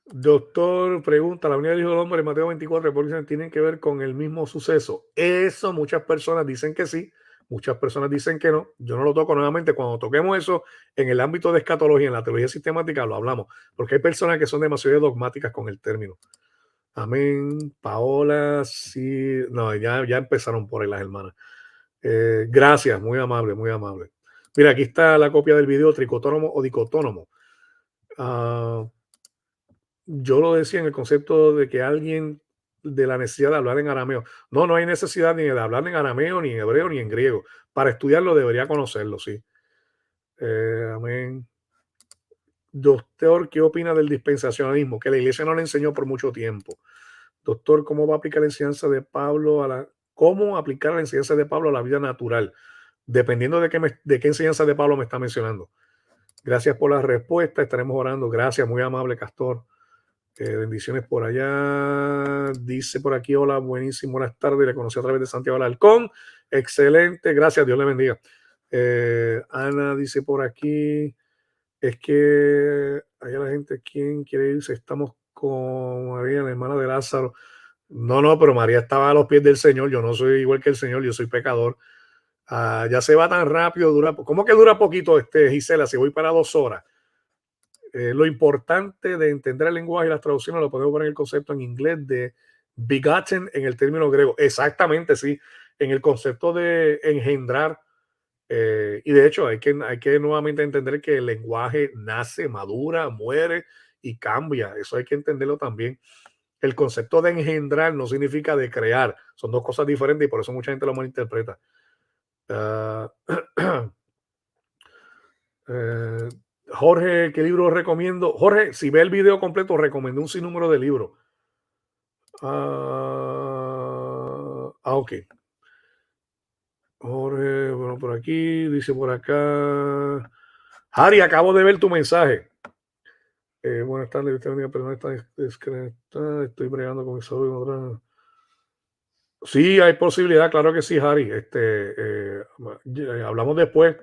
Doctor pregunta, la venida del Hijo del Hombre en Mateo 24 tienen que ver con el mismo suceso. Eso muchas personas dicen que sí, muchas personas dicen que no. Yo no lo toco nuevamente. Cuando toquemos eso en el ámbito de escatología, en la teología sistemática, lo hablamos, porque hay personas que son demasiado dogmáticas con el término. Amén. Paola, sí. No, ya empezaron por ahí las hermanas. Gracias, muy amable, muy amable. Mira, aquí está la copia del video tricotónomo o dicotónomo. Yo lo decía en el concepto de que alguien de la necesidad de hablar en arameo. No, no hay necesidad ni de hablar en arameo, ni en hebreo, ni en griego. Para estudiarlo debería conocerlo, sí. Amén. Doctor, ¿qué opina del dispensacionalismo? Que la iglesia no le enseñó por mucho tiempo. Doctor, ¿cómo va a aplicar la enseñanza de Pablo cómo aplicar la enseñanza de Pablo a la vida natural? Dependiendo de qué enseñanza de Pablo me está mencionando. Gracias por la respuesta. Estaremos orando. Gracias, muy amable, Castor. Bendiciones por allá. Dice por aquí, hola, buenísimo, buenas tardes. Le conocí a través de Santiago Alarcón. Excelente, gracias, Dios le bendiga. Ana dice por aquí, es que hay la gente, ¿quién quiere irse? Estamos con María, la hermana de Lázaro. No, pero María estaba a los pies del Señor. Yo no soy igual que el Señor, yo soy pecador. Ya se va tan rápido, ¿cómo que dura poquito, Gisela? Si voy para 2 horas. Lo importante de entender el lenguaje y las traducciones lo podemos poner en el concepto en inglés de begotten en el término griego. Exactamente, sí, en el concepto de engendrar. Y de hecho, hay que nuevamente entender que el lenguaje nace, madura, muere y cambia. Eso hay que entenderlo también. El concepto de engendrar no significa de crear. Son dos cosas diferentes y por eso mucha gente lo malinterpreta. Jorge, ¿qué libro recomiendo? Jorge, si ve el video completo, recomendé un sinnúmero de libros. Ok. Jorge, bueno, por aquí, dice por acá. Harry, acabo de ver tu mensaje. Buenas tardes, Dios te bendiga, perdón, está desconectada, estoy bregando con mi sobrino. Sí, hay posibilidad, claro que sí, Harry. Hablamos después.